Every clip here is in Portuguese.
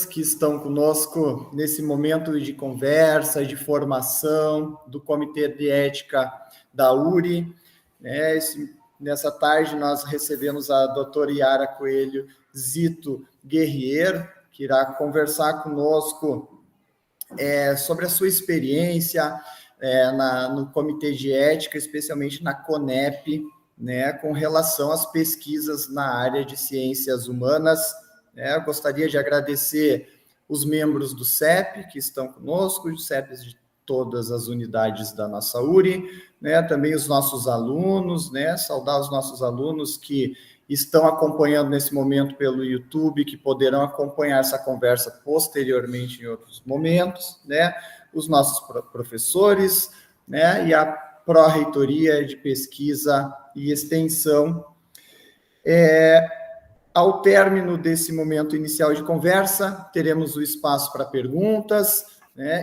que estão conosco nesse momento de conversa, de formação do Comitê de Ética da URI. Nessa tarde, nós recebemos a doutora Yara Coelho Zito Guerriero, que irá conversar conosco sobre a sua experiência no Comitê de Ética, especialmente na CONEP, com relação às pesquisas na área de ciências humanas. Eu gostaria de agradecer os membros do CEP que estão conosco, os CEPs de todas as unidades da nossa URI, também os nossos alunos, saudar os nossos alunos que estão acompanhando nesse momento pelo YouTube, que poderão acompanhar essa conversa posteriormente em outros momentos, os nossos professores, e a Pró-Reitoria de Pesquisa e Extensão. Ao término desse momento inicial de conversa, teremos o espaço para perguntas,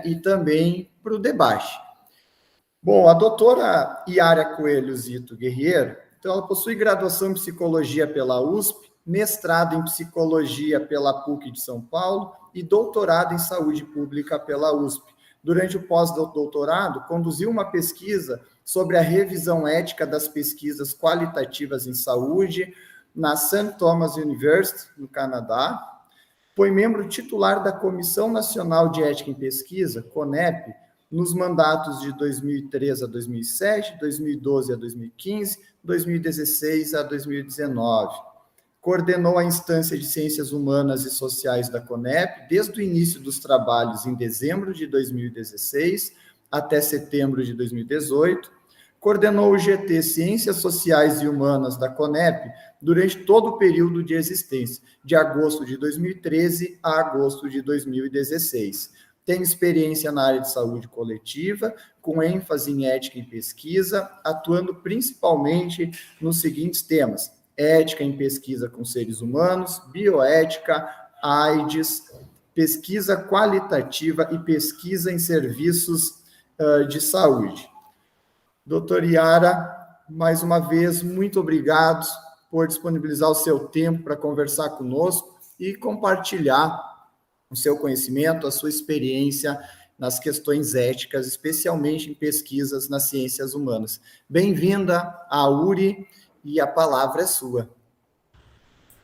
e também para o debate. Bom, a doutora Yara Coelho Zito Guerriero, então, ela possui graduação em Psicologia pela USP, mestrado em Psicologia pela PUC de São Paulo e doutorado em Saúde Pública pela USP. Durante o pós-doutorado, conduziu uma pesquisa sobre a revisão ética das pesquisas qualitativas em saúde na St. Thomas University, no Canadá. Foi membro titular da Comissão Nacional de Ética em Pesquisa, CONEP, nos mandatos de 2003 a 2007, 2012 a 2015, 2016 a 2019. Coordenou a instância de Ciências Humanas e Sociais da CONEP desde o início dos trabalhos em dezembro de 2016 até setembro de 2018. Coordenou o GT Ciências Sociais e Humanas da CONEP durante todo o período de existência, de agosto de 2013 a agosto de 2016. Tem experiência na área de saúde coletiva, com ênfase em ética e pesquisa, atuando principalmente nos seguintes temas: ética em pesquisa com seres humanos, bioética, AIDS, pesquisa qualitativa e pesquisa em serviços de saúde. Doutora Yara, mais uma vez, muito obrigado por disponibilizar o seu tempo para conversar conosco e compartilhar o seu conhecimento, a sua experiência nas questões éticas, especialmente em pesquisas nas ciências humanas. Bem-vinda à URI e a palavra é sua.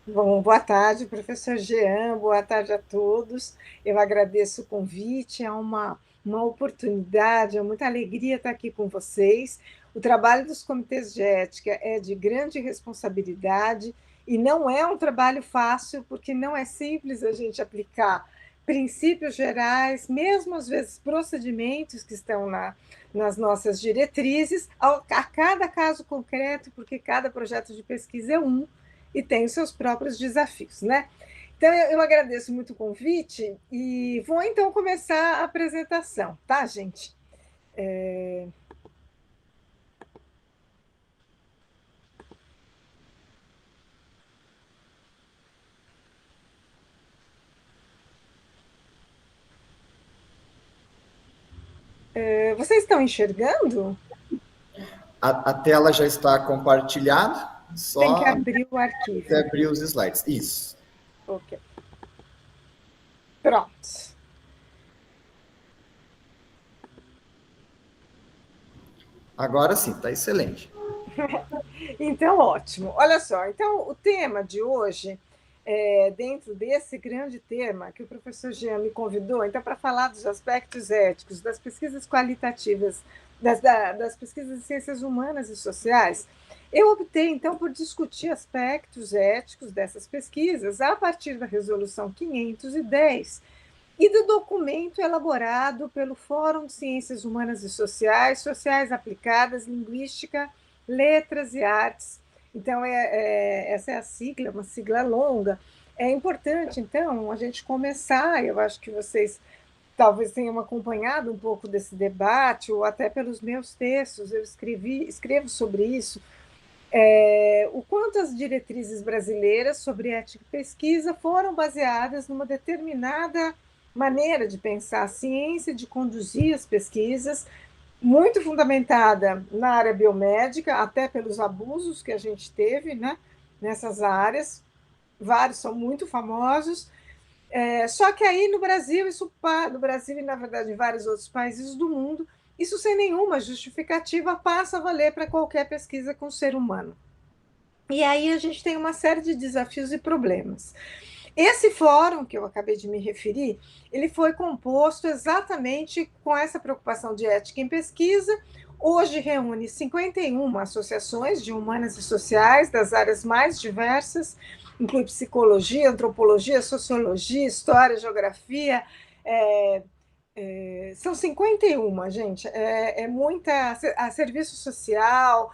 Bom, boa tarde, professor Jean, boa tarde a todos. Eu agradeço o convite, é uma oportunidade, é muita alegria estar aqui com vocês. O trabalho dos comitês de ética é de grande responsabilidade e não é um trabalho fácil, porque não é simples a gente aplicar princípios gerais, mesmo às vezes procedimentos que estão nas nossas diretrizes, a cada caso concreto, porque cada projeto de pesquisa é e tem os seus próprios desafios, né? Então, eu agradeço muito o convite e vou, então, começar a apresentação, tá, gente? Vocês estão enxergando? A tela já está compartilhada. Só tem que abrir o arquivo. Tem que abrir os slides. Isso. Ok. Pronto. Agora sim, está excelente. Então, ótimo. Olha só, então o tema de hoje, dentro desse grande tema que o professor Jean me convidou, então, para falar dos aspectos éticos, das pesquisas qualitativas, das pesquisas de ciências humanas e sociais, eu optei, então, por discutir aspectos éticos dessas pesquisas a partir da Resolução 510 e do documento elaborado pelo Fórum de Ciências Humanas e Sociais, Sociais Aplicadas, Linguística, Letras e Artes. Então, essa é a sigla, uma sigla longa. É importante, então, a gente começar, eu acho que vocês talvez tenham acompanhado um pouco desse debate, ou até pelos meus textos, eu escrevo sobre isso, o quanto as diretrizes brasileiras sobre ética e pesquisa foram baseadas numa determinada maneira de pensar a ciência, de conduzir as pesquisas, muito fundamentada na área biomédica, até pelos abusos que a gente teve, né, nessas áreas. Vários são muito famosos, Só que aí no Brasil, no Brasil e, na verdade, em vários outros países do mundo, isso sem nenhuma justificativa passa a valer para qualquer pesquisa com ser humano. E aí a gente tem uma série de desafios e problemas. Esse fórum que eu acabei de me referir, ele foi composto exatamente com essa preocupação de ética em pesquisa. Hoje reúne 51 associações de humanas e sociais das áreas mais diversas, inclui psicologia, antropologia, sociologia, história, geografia. São 51, gente. É muita. A serviço social,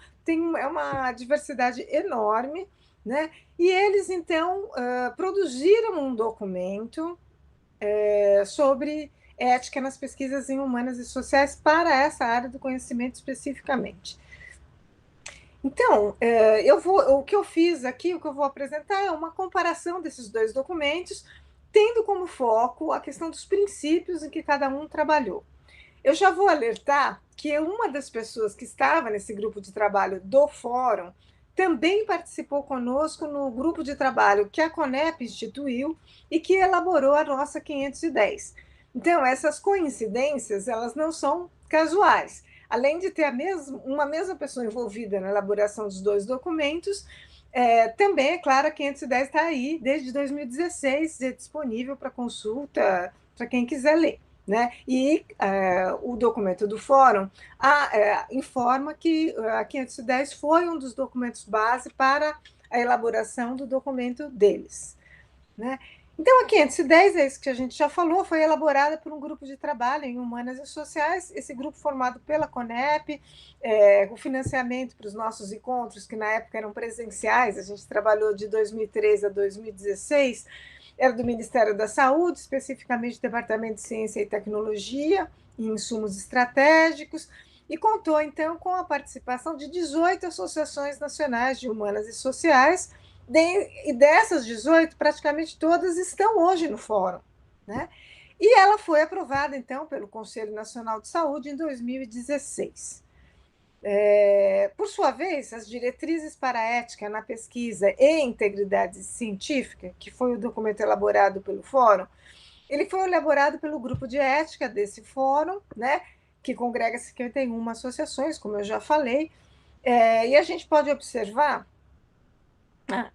é uma diversidade enorme, né? E eles, então, produziram um documento sobre ética nas pesquisas em humanas e sociais para essa área do conhecimento especificamente. Então, o que eu fiz aqui, o que eu vou apresentar é uma comparação desses dois documentos, tendo como foco a questão dos princípios em que cada um trabalhou. Eu já vou alertar que uma das pessoas que estava nesse grupo de trabalho do fórum também participou conosco no grupo de trabalho que a Conep instituiu e que elaborou a nossa 510. Então, essas coincidências, elas não são casuais. Além de ter uma mesma pessoa envolvida na elaboração dos dois documentos, também, é claro, a 510 está aí desde 2016, disponível para consulta para quem quiser ler. Né? E o documento do fórum informa que a 510 foi um dos documentos base para a elaboração do documento deles. Né? Então, a 510, é isso que a gente já falou, foi elaborada por um grupo de trabalho em humanas e sociais, esse grupo formado pela Conep, o financiamento para os nossos encontros, que na época eram presenciais, a gente trabalhou de 2013 a 2016, era do Ministério da Saúde, especificamente do Departamento de Ciência e Tecnologia, e insumos estratégicos, e contou, então, com a participação de 18 associações nacionais de humanas e sociais, e dessas 18, praticamente todas estão hoje no fórum. Né? E ela foi aprovada, então, pelo Conselho Nacional de Saúde em 2016. Por sua vez, as diretrizes para a ética na pesquisa e integridade científica, que foi o documento elaborado pelo Fórum, ele foi elaborado pelo grupo de ética desse fórum, né, que congrega 51 associações, como eu já falei, e a gente pode observar,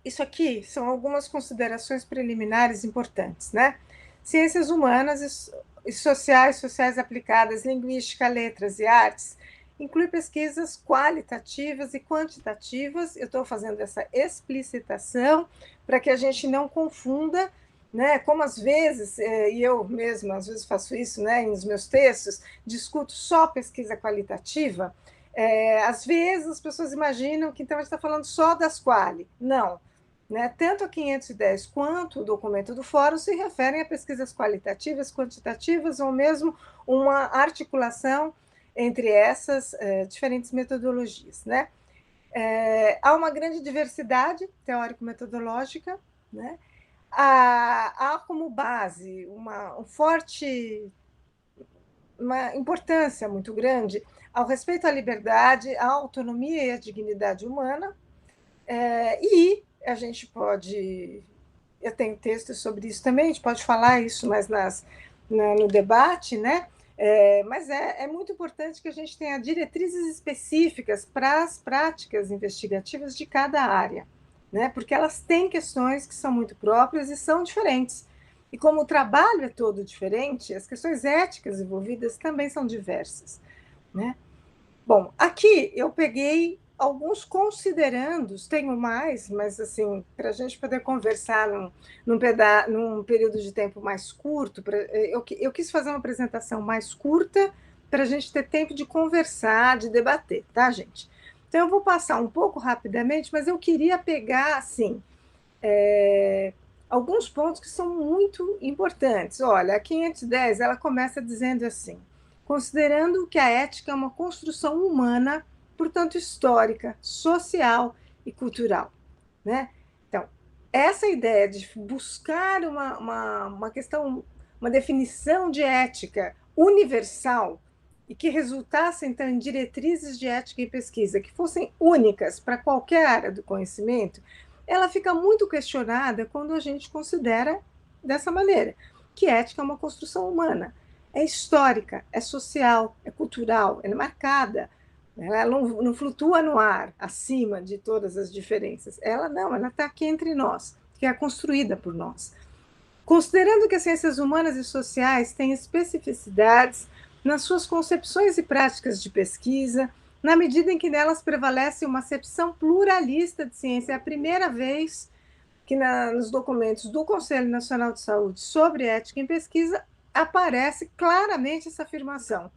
isso aqui são algumas considerações preliminares importantes, né? Ciências humanas e sociais aplicadas, linguística, letras e artes, inclui pesquisas qualitativas e quantitativas. Eu estou fazendo essa explicitação para que a gente não confunda, né? Como às vezes, e eu mesma às vezes faço isso, né? Nos meus textos, discuto só pesquisa qualitativa. Às vezes as pessoas imaginam que então a gente está falando só das quali. Não. Né? Tanto a 510 quanto o documento do Fórum se referem a pesquisas qualitativas, quantitativas, ou mesmo uma articulação entre essas diferentes metodologias. Né? Há uma grande diversidade teórico-metodológica, né? Há como base uma importância muito grande ao respeito à liberdade, à autonomia e à dignidade humana, e a gente pode... Eu tenho textos sobre isso também, a gente pode falar isso mais no debate, né? Mas é muito importante que a gente tenha diretrizes específicas para as práticas investigativas de cada área, né? Porque elas têm questões que são muito próprias e são diferentes. E como o trabalho é todo diferente, as questões éticas envolvidas também são diversas. Né? Bom, aqui eu peguei alguns considerandos, tenho mais, mas assim, para a gente poder conversar num período de tempo mais curto, eu quis fazer uma apresentação mais curta para a gente ter tempo de conversar, de debater, tá, gente? Então eu vou passar um pouco rapidamente, mas eu queria pegar, assim, alguns pontos que são muito importantes. Olha, a 510, ela começa dizendo assim: considerando que a ética é uma construção humana, portanto histórica, social e cultural. Né? Então, essa ideia de buscar uma questão, uma definição de ética universal e que resultasse, então, em diretrizes de ética e pesquisa que fossem únicas para qualquer área do conhecimento, ela fica muito questionada quando a gente considera dessa maneira, que ética é uma construção humana, é histórica, é social, é cultural, ela é marcada, ela não flutua no ar, acima de todas as diferenças. Ela não, ela está aqui entre nós, que é construída por nós. Considerando que as ciências humanas e sociais têm especificidades nas suas concepções e práticas de pesquisa, na medida em que nelas prevalece uma acepção pluralista de ciência. É a primeira vez que nos documentos do Conselho Nacional de Saúde sobre ética em pesquisa aparece claramente essa afirmação,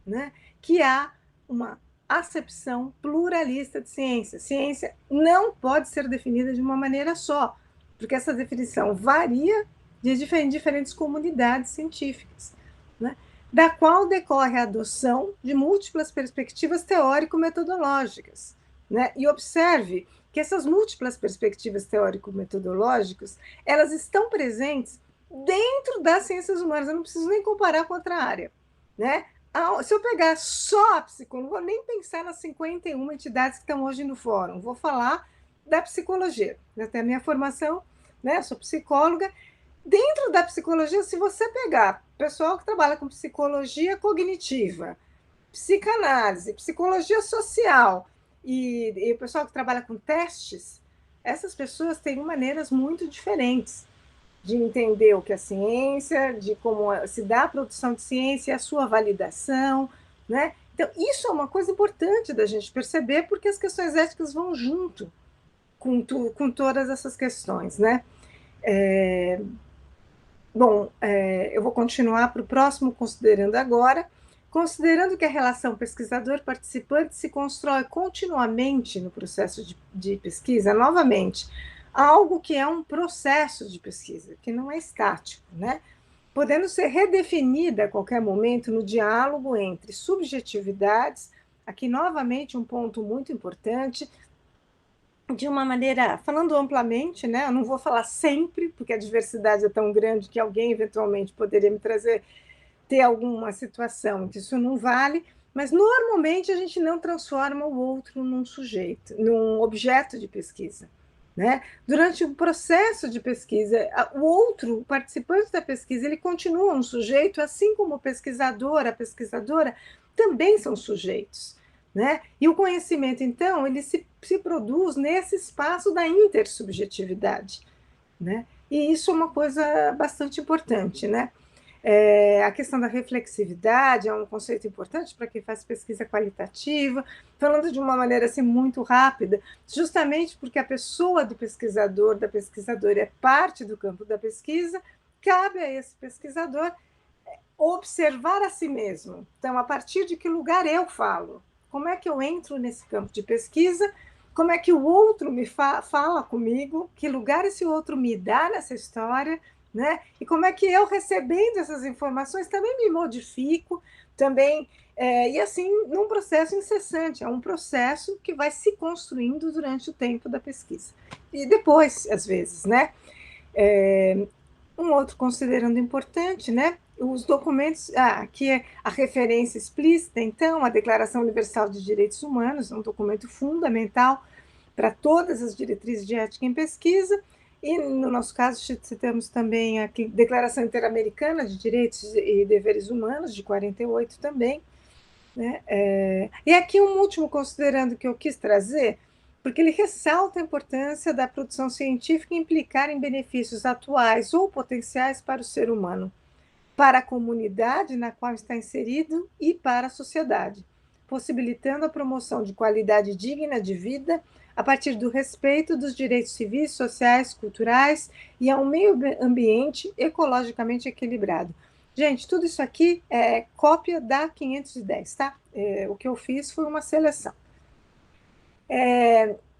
né? Que há uma acepção pluralista de ciência. Ciência não pode ser definida de uma maneira só, porque essa definição varia de diferentes comunidades científicas, né? Da qual decorre a adoção de múltiplas perspectivas teórico-metodológicas, né? E observe que essas múltiplas perspectivas teórico-metodológicas, elas estão presentes dentro das ciências humanas. Eu não preciso nem comparar com outra área, né? Se eu pegar só a psicologia, não vou nem pensar nas 51 entidades que estão hoje no fórum, vou falar da psicologia. Até a minha formação, né? Sou psicóloga. Dentro da psicologia, se você pegar pessoal que trabalha com psicologia cognitiva, psicanálise, psicologia social e o pessoal que trabalha com testes, essas pessoas têm maneiras muito diferentes de entender o que é ciência, de como se dá a produção de ciência e a sua validação, né? Então, isso é uma coisa importante da gente perceber, porque as questões éticas vão junto com todas essas questões, né? Eu vou continuar para o próximo, considerando que a relação pesquisador-participante se constrói continuamente no processo de pesquisa, novamente, algo que é um processo de pesquisa, que não é estático, né? Podendo ser redefinida a qualquer momento no diálogo entre subjetividades, aqui novamente um ponto muito importante, de uma maneira, falando amplamente, né? Eu não vou falar sempre, porque a diversidade é tão grande que alguém eventualmente poderia me ter alguma situação que isso não vale, mas normalmente a gente não transforma o outro num sujeito, num objeto de pesquisa, né? Durante o processo de pesquisa, o outro, o participante da pesquisa, ele continua um sujeito, assim como o pesquisador, a pesquisadora também são sujeitos, né? E o conhecimento, então, ele se produz nesse espaço da intersubjetividade, né? E isso é uma coisa bastante importante, né? A questão da reflexividade é um conceito importante para quem faz pesquisa qualitativa, falando de uma maneira assim muito rápida, justamente porque a pessoa do pesquisador, da pesquisadora é parte do campo da pesquisa, cabe a esse pesquisador observar a si mesmo. Então, a partir de que lugar eu falo? Como é que eu entro nesse campo de pesquisa? Como é que o outro me fala comigo? Que lugar esse outro me dá nessa história? Né? E como é que eu, recebendo essas informações, também me modifico, também, e assim, num processo incessante, é um processo que vai se construindo durante o tempo da pesquisa. E depois, às vezes, né? Um outro considerando importante, né? Os documentos, aqui é a referência explícita, então, a Declaração Universal de Direitos Humanos, um documento fundamental para todas as diretrizes de ética em pesquisa, e, no nosso caso, citamos também a Declaração Interamericana de Direitos e Deveres Humanos, de 48 também, né? E aqui um último considerando que eu quis trazer, porque ele ressalta a importância da produção científica implicar em benefícios atuais ou potenciais para o ser humano, para a comunidade na qual está inserido e para a sociedade, possibilitando a promoção de qualidade digna de vida a partir do respeito dos direitos civis, sociais, culturais e a um meio ambiente ecologicamente equilibrado. Gente, tudo isso aqui é cópia da 510, tá? O que eu fiz foi uma seleção.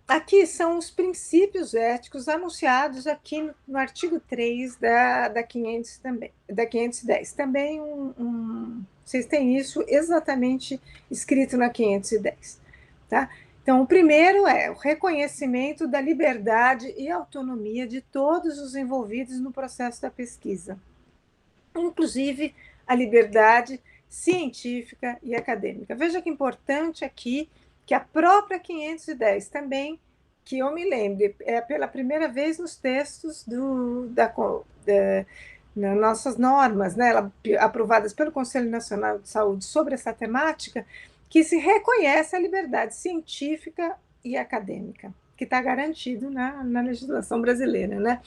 Aqui são os princípios éticos anunciados aqui no artigo 3 da 500 também, da 510. Também vocês têm isso exatamente escrito na 510, tá? Então, o primeiro é o reconhecimento da liberdade e autonomia de todos os envolvidos no processo da pesquisa, inclusive a liberdade científica e acadêmica. Veja que importante aqui que a própria 510 também, que eu me lembre, pela primeira vez nos textos nas nossas normas, né, aprovadas pelo Conselho Nacional de Saúde sobre essa temática, que se reconhece a liberdade científica e acadêmica, que está garantido na legislação brasileira, né?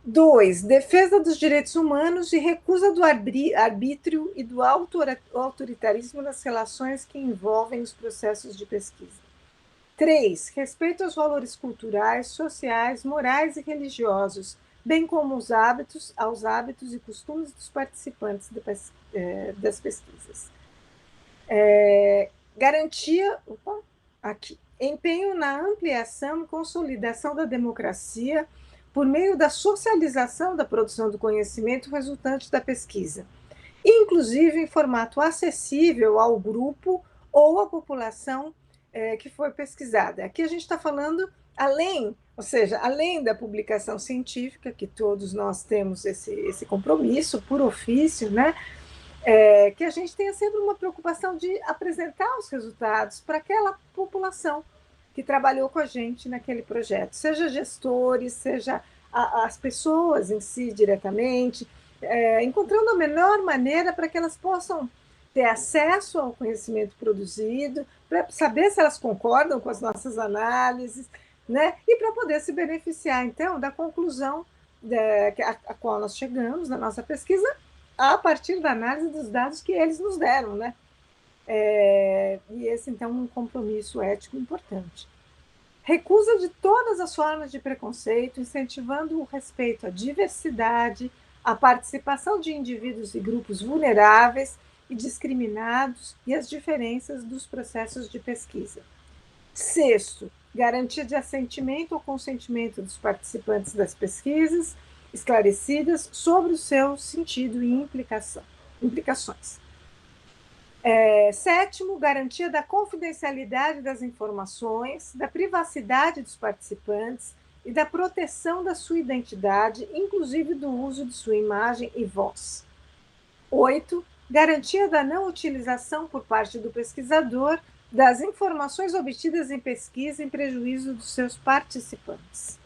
2, defesa dos direitos humanos e recusa do arbítrio e do autoritarismo nas relações que envolvem os processos de pesquisa. 3, respeito aos valores culturais, sociais, morais e religiosos, bem como aos hábitos e costumes dos participantes das pesquisas. Garantia, empenho na ampliação e consolidação da democracia por meio da socialização da produção do conhecimento resultante da pesquisa, inclusive em formato acessível ao grupo ou à população que foi pesquisada. Aqui a gente está falando além da publicação científica, que todos nós temos esse compromisso por ofício, né? Que a gente tenha sempre uma preocupação de apresentar os resultados para aquela população que trabalhou com a gente naquele projeto, seja gestores, seja as pessoas em si diretamente, encontrando a melhor maneira para que elas possam ter acesso ao conhecimento produzido, para saber se elas concordam com as nossas análises, né? E para poder se beneficiar, então, da conclusão a qual nós chegamos na nossa pesquisa a partir da análise dos dados que eles nos deram, né? E esse, então, é um compromisso ético importante. Recusa de todas as formas de preconceito, incentivando o respeito à diversidade, a participação de indivíduos e grupos vulneráveis e discriminados e as diferenças dos processos de pesquisa. 6, garantia de assentimento ou consentimento dos participantes das pesquisas esclarecidas sobre o seu sentido e implicações. 7, garantia da confidencialidade das informações, da privacidade dos participantes e da proteção da sua identidade, inclusive do uso de sua imagem e voz. 8, garantia da não utilização por parte do pesquisador das informações obtidas em pesquisa em prejuízo dos seus participantes.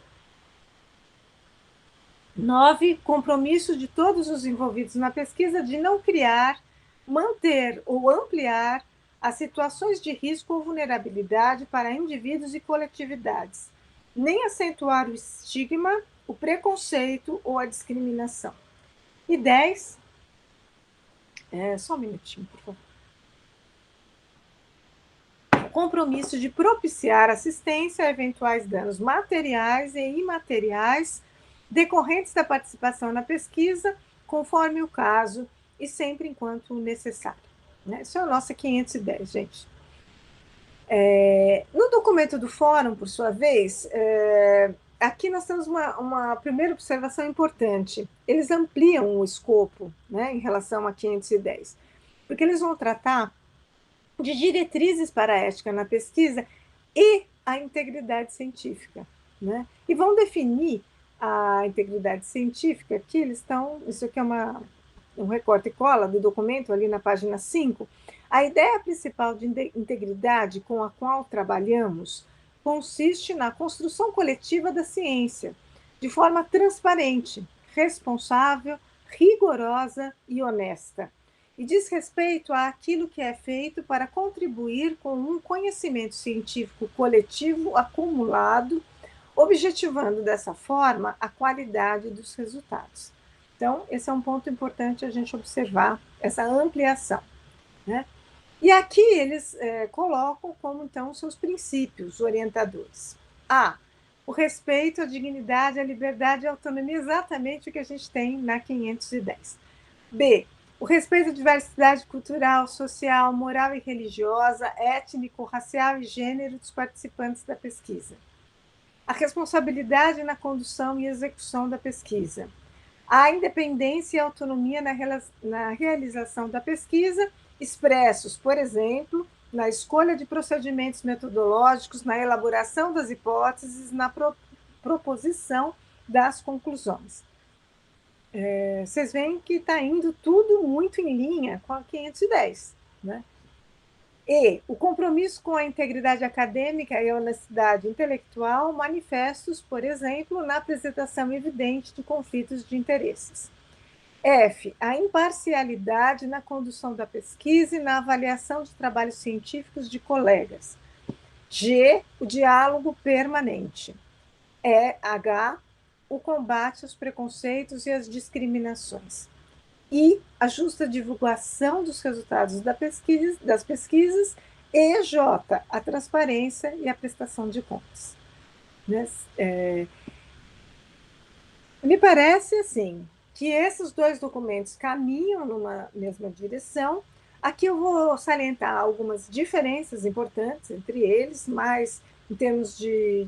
9, compromisso de todos os envolvidos na pesquisa de não criar, manter ou ampliar as situações de risco ou vulnerabilidade para indivíduos e coletividades, nem acentuar o estigma, o preconceito ou a discriminação. E 10, só um minutinho, por favor. Compromisso de propiciar assistência a eventuais danos materiais e imateriais decorrentes da participação na pesquisa, conforme o caso e sempre enquanto necessário. Isso é a nossa 510, gente. No documento do Fórum, por sua vez, aqui nós temos uma primeira observação importante. Eles ampliam o escopo, né, em relação a 510, porque eles vão tratar de diretrizes para a ética na pesquisa e a integridade científica, né? E vão definir a integridade científica, aqui eles estão, isso aqui é um recorte e cola do documento, ali na página 5, a ideia principal de integridade com a qual trabalhamos consiste na construção coletiva da ciência, de forma transparente, responsável, rigorosa e honesta, e diz respeito àquilo que é feito para contribuir com um conhecimento científico coletivo acumulado, objetivando dessa forma a qualidade dos resultados. Então, esse é um ponto importante a gente observar, essa ampliação, né? E aqui eles colocam como, então, seus princípios orientadores. A, o respeito à dignidade, à liberdade e à autonomia, exatamente o que a gente tem na 510. B, o respeito à diversidade cultural, social, moral e religiosa, étnico, racial e gênero dos participantes da pesquisa. A responsabilidade na condução e execução da pesquisa. A independência e autonomia na realização da pesquisa, expressos, por exemplo, na escolha de procedimentos metodológicos, na elaboração das hipóteses, na proposição das conclusões. Vocês veem que está indo tudo muito em linha com a 510, né? E o compromisso com a integridade acadêmica e a honestidade intelectual, manifestos, por exemplo, na apresentação evidente de conflitos de interesses. F, a imparcialidade na condução da pesquisa e na avaliação de trabalhos científicos de colegas. G, o diálogo permanente. H, o combate aos preconceitos e às discriminações. I, a justa divulgação dos resultados das pesquisas. E J, a transparência e a prestação de contas. Me parece, assim, que esses dois documentos caminham numa mesma direção. Aqui eu vou salientar algumas diferenças importantes entre eles, mas em termos de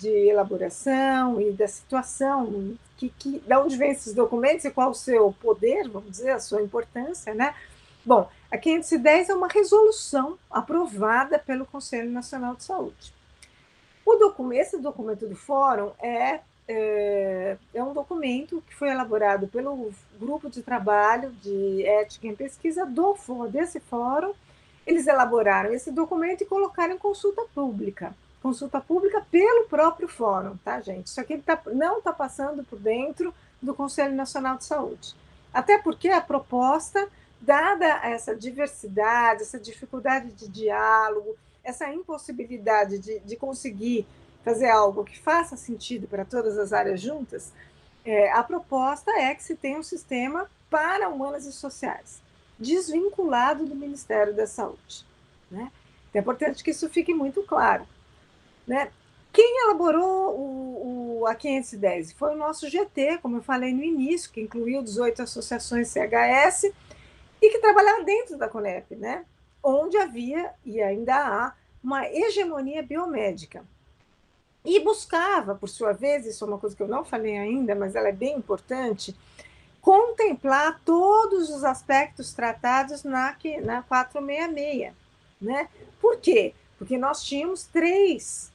elaboração e da situação, de onde vêm esses documentos e qual o seu poder, vamos dizer, a sua importância, né? Bom, a 510 é uma resolução aprovada pelo Conselho Nacional de Saúde. Esse documento do Fórum é um documento que foi elaborado pelo grupo de trabalho de ética em pesquisa desse fórum. Eles elaboraram esse documento e colocaram em consulta pública pelo próprio fórum, tá, gente? Isso aqui não está passando por dentro do Conselho Nacional de Saúde. Até porque a proposta, dada essa diversidade, essa dificuldade de diálogo, essa impossibilidade de conseguir fazer algo que faça sentido para todas as áreas juntas, a proposta é que se tenha um sistema para humanas e sociais, desvinculado do Ministério da Saúde, né? É importante que isso fique muito claro, né? Quem elaborou a 510 foi o nosso GT, como eu falei no início, que incluiu 18 associações CHS e que trabalhava dentro da CONEP, né? Onde havia, e ainda há, uma hegemonia biomédica. E buscava, por sua vez, isso é uma coisa que eu não falei ainda, mas ela é bem importante, contemplar todos os aspectos tratados na 466. Né? Por quê? Porque nós tínhamos três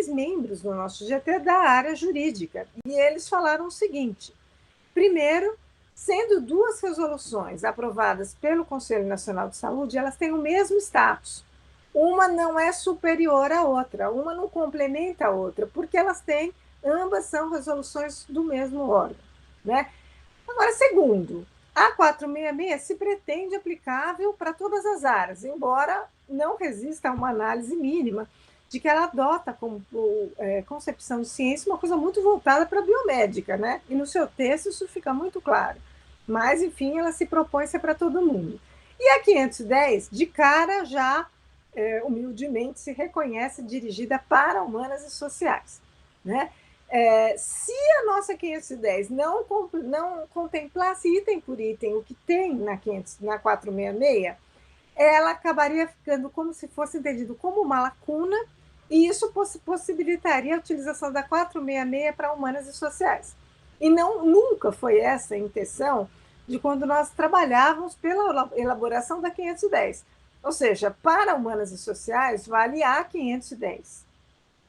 membros no nosso GT da área jurídica, e eles falaram o seguinte: primeiro, sendo duas resoluções aprovadas pelo Conselho Nacional de Saúde, elas têm o mesmo status. Uma não é superior à outra, uma não complementa a outra, porque ambas são resoluções do mesmo órgão, né? Agora, segundo, a 466 se pretende aplicável para todas as áreas, embora não resista a uma análise mínima de que ela adota como concepção de ciência uma coisa muito voltada para a biomédica, né? E no seu texto isso fica muito claro. Mas, enfim, ela se propõe ser para todo mundo. E a 510, de cara, já humildemente se reconhece dirigida para humanas e sociais, né? Se a nossa 510 não contemplasse item por item o que tem na 466, ela acabaria ficando como se fosse entendido como uma lacuna, e isso possibilitaria a utilização da 466 para humanas e sociais. E nunca foi essa a intenção de quando nós trabalhávamos pela elaboração da 510. Ou seja, para humanas e sociais, vale a 510.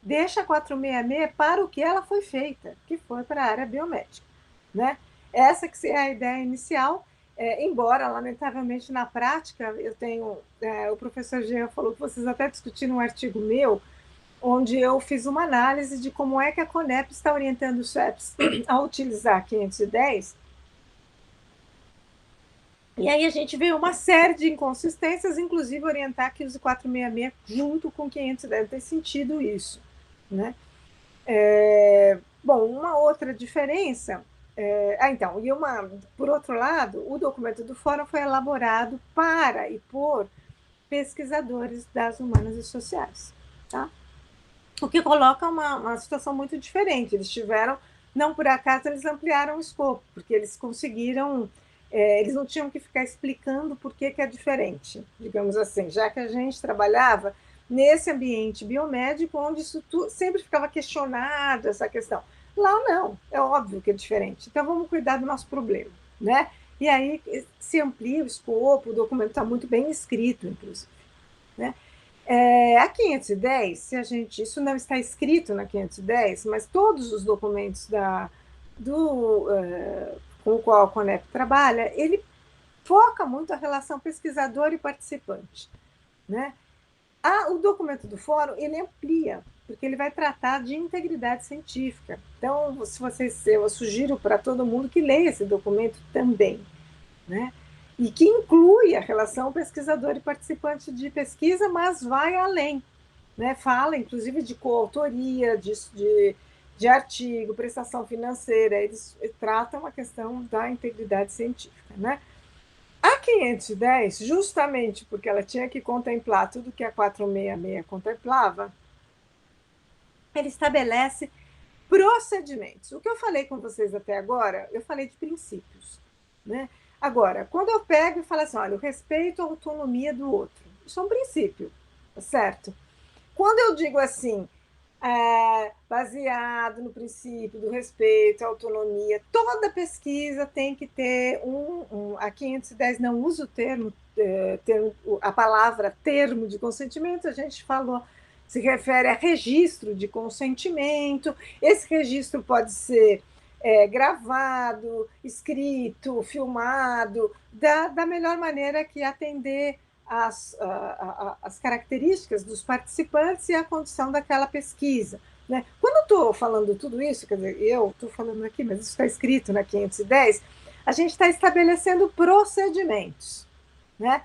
Deixa a 466 para o que ela foi feita, que foi para a área biomédica, né? Essa que é a ideia inicial, embora, lamentavelmente, na prática, eu tenho... o professor Jean falou que vocês até discutiram um artigo meu, onde eu fiz uma análise de como é que a CONEP está orientando os CEPs a utilizar a 510. E aí a gente vê uma série de inconsistências, inclusive orientar que use 466 junto com 510, tem sentido isso, né? Bom, uma outra diferença... então, por outro lado, o documento do Fórum foi elaborado para e por pesquisadores das humanas e sociais, tá? O que coloca uma situação muito diferente. Eles tiveram, não por acaso, eles ampliaram o escopo, porque eles conseguiram... eles não tinham que ficar explicando por que é diferente, digamos assim, já que a gente trabalhava nesse ambiente biomédico, onde isso sempre ficava questionado, essa questão. Lá não, é óbvio que é diferente. Então, vamos cuidar do nosso problema, né? E aí se amplia o escopo, o documento está muito bem escrito, inclusive, né? A 510, isso não está escrito na 510, mas todos os documentos com o qual a CONEP trabalha, ele foca muito a relação pesquisador e participante, né? O documento do fórum, ele amplia, porque ele vai tratar de integridade científica. Então, eu sugiro para todo mundo que leia esse documento também, né? E que inclui a relação pesquisador e participante de pesquisa, mas vai além, né? Fala, inclusive, de coautoria, de artigo, prestação financeira, eles tratam a questão da integridade científica, né? A 510, justamente porque ela tinha que contemplar tudo que a 466 contemplava, ele estabelece procedimentos. O que eu falei com vocês até agora, eu falei de princípios, né? Agora, quando eu pego e falo assim, olha, o respeito à autonomia do outro, isso é um princípio, tá certo? Quando eu digo assim, baseado no princípio do respeito à autonomia, toda pesquisa tem que ter a 510 não usa o a palavra termo de consentimento, a gente falou, se refere a registro de consentimento. Esse registro pode ser gravado, escrito, filmado, da melhor maneira que atender as características dos participantes e a condição daquela pesquisa, né? Quando eu estou falando tudo isso, quer dizer, eu estou falando aqui, mas isso está escrito na 510, a gente está estabelecendo procedimentos, né?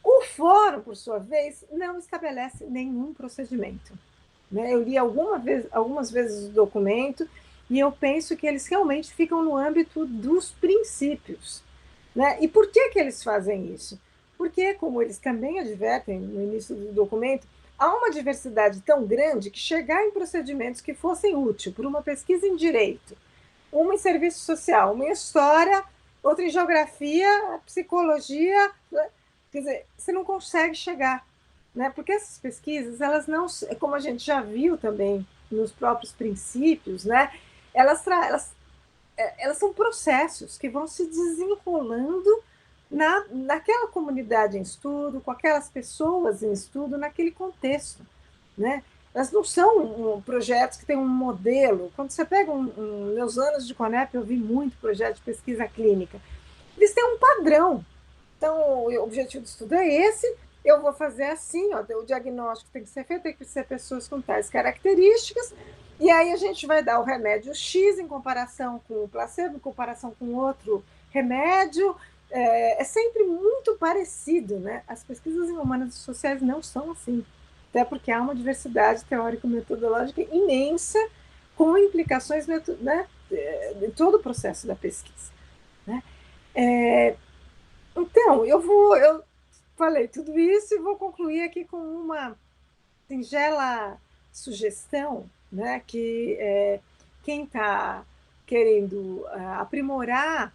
O fórum, por sua vez, não estabelece nenhum procedimento, né? Eu li algumas vezes o documento e eu penso que eles realmente ficam no âmbito dos princípios, né? E por que eles fazem isso? Porque, como eles também advertem no início do documento, há uma diversidade tão grande que chegar em procedimentos que fossem úteis para uma pesquisa em direito, uma em serviço social, uma em história, outra em geografia, psicologia, quer dizer, você não consegue chegar, né? Porque essas pesquisas, elas não, como a gente já viu também nos próprios princípios, né? Elas são processos que vão se desenrolando naquela comunidade em estudo, com aquelas pessoas em estudo, naquele contexto, né? Elas não são projetos que têm um modelo. Quando você pega meus anos de Conep, eu vi muito projeto de pesquisa clínica. Eles têm um padrão. Então, o objetivo do estudo é esse, eu vou fazer assim, ó, o diagnóstico tem que ser feito, tem que ser pessoas com tais características, e aí a gente vai dar o remédio X em comparação com o placebo, em comparação com outro remédio. É sempre muito parecido, né? As pesquisas em humanas e sociais não são assim, até porque há uma diversidade teórico-metodológica imensa, com implicações, né, em todo o processo da pesquisa, né? Então, eu falei tudo isso e vou concluir aqui com uma singela sugestão, né, que quem está querendo aprimorar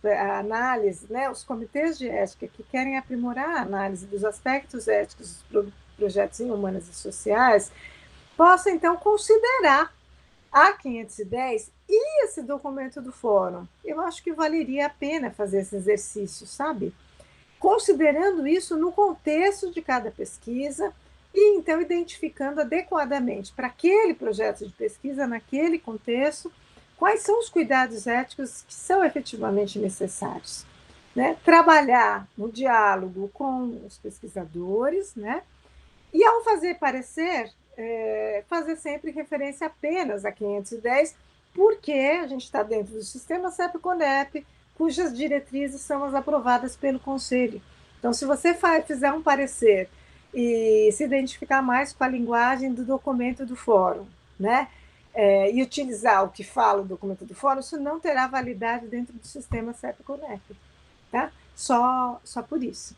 a análise, né, os comitês de ética que querem aprimorar a análise dos aspectos éticos dos projetos em humanas e sociais, possa, então, considerar a 510 e esse documento do fórum. Eu acho que valeria a pena fazer esse exercício, sabe? Considerando isso no contexto de cada pesquisa e, então, identificando adequadamente para aquele projeto de pesquisa, naquele contexto, quais são os cuidados éticos que são efetivamente necessários, né? Trabalhar no diálogo com os pesquisadores, né? E, ao fazer parecer, fazer sempre referência apenas a 510, porque a gente está dentro do sistema CEP-CONEP, cujas diretrizes são as aprovadas pelo Conselho. Então, se você fizer um parecer e se identificar mais com a linguagem do documento do fórum, né, e utilizar o que fala o documento do fórum, isso não terá validade dentro do sistema CEP-CONEP, tá? Só por isso.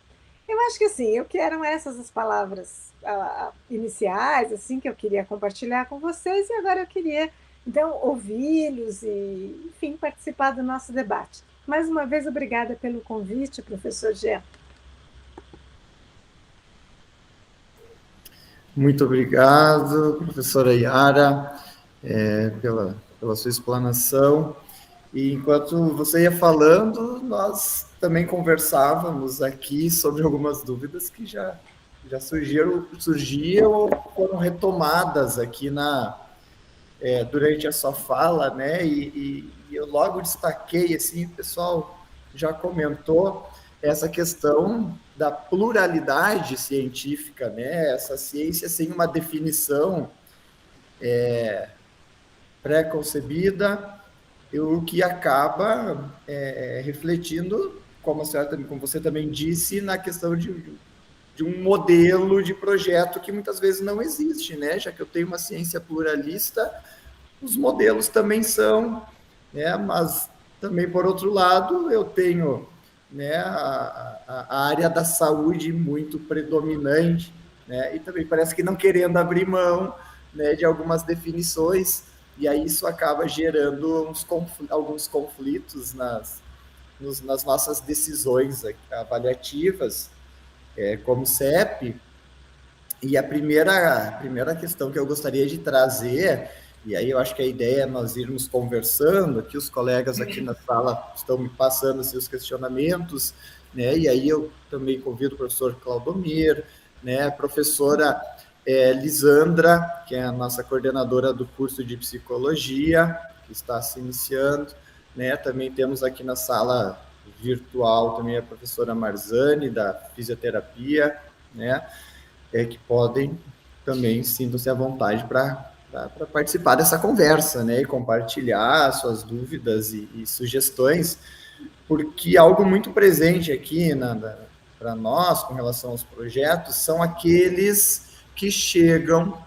Eu acho que assim, eram essas as palavras iniciais, assim, que eu queria compartilhar com vocês, e agora eu queria, então, ouvi-los e, enfim, participar do nosso debate. Mais uma vez, obrigada pelo convite, professor Jean. Muito obrigado, professora Yara, pela sua explanação. E enquanto você ia falando, nós também conversávamos aqui sobre algumas dúvidas que já surgiam ou foram retomadas aqui durante a sua fala, né? E eu logo destaquei, assim, o pessoal já comentou, essa questão da pluralidade científica, né? Essa ciência sem uma definição pré-concebida, o que acaba refletindo, como você também disse, na questão de um modelo de projeto que muitas vezes não existe, né? Já que eu tenho uma ciência pluralista, os modelos também são, né? Mas também, por outro lado, eu tenho, né, a área da saúde muito predominante, né? E também parece que não querendo abrir mão, né, de algumas definições, e aí isso acaba gerando alguns conflitos nas nossas decisões avaliativas, como CEP. E a primeira questão que eu gostaria de trazer, e aí eu acho que a ideia é nós irmos conversando, aqui os colegas aqui na sala estão me passando seus questionamentos, né? E aí eu também convido o professor Claudomir, né? A professora Lisandra, que é a nossa coordenadora do curso de psicologia, que está se iniciando, né? Também temos aqui na sala virtual também a professora Marzani, da fisioterapia, né? Que podem também sintam-se à vontade para participar dessa conversa, né, e compartilhar suas dúvidas e sugestões, porque algo muito presente aqui para nós com relação aos projetos são aqueles que chegam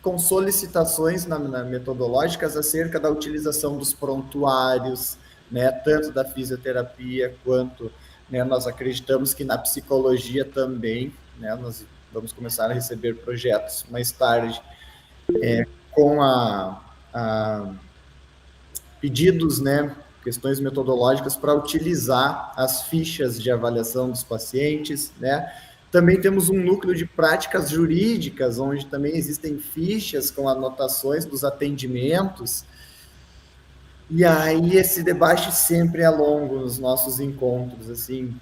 com solicitações metodológicas acerca da utilização dos prontuários, né, tanto da fisioterapia quanto, né, nós acreditamos que na psicologia também, né, nós vamos começar a receber projetos mais tarde com pedidos, né, questões metodológicas para utilizar as fichas de avaliação dos pacientes, né. Também temos um núcleo de práticas jurídicas, onde também existem fichas com anotações dos atendimentos. E aí esse debate sempre é longo nos nossos encontros, assim,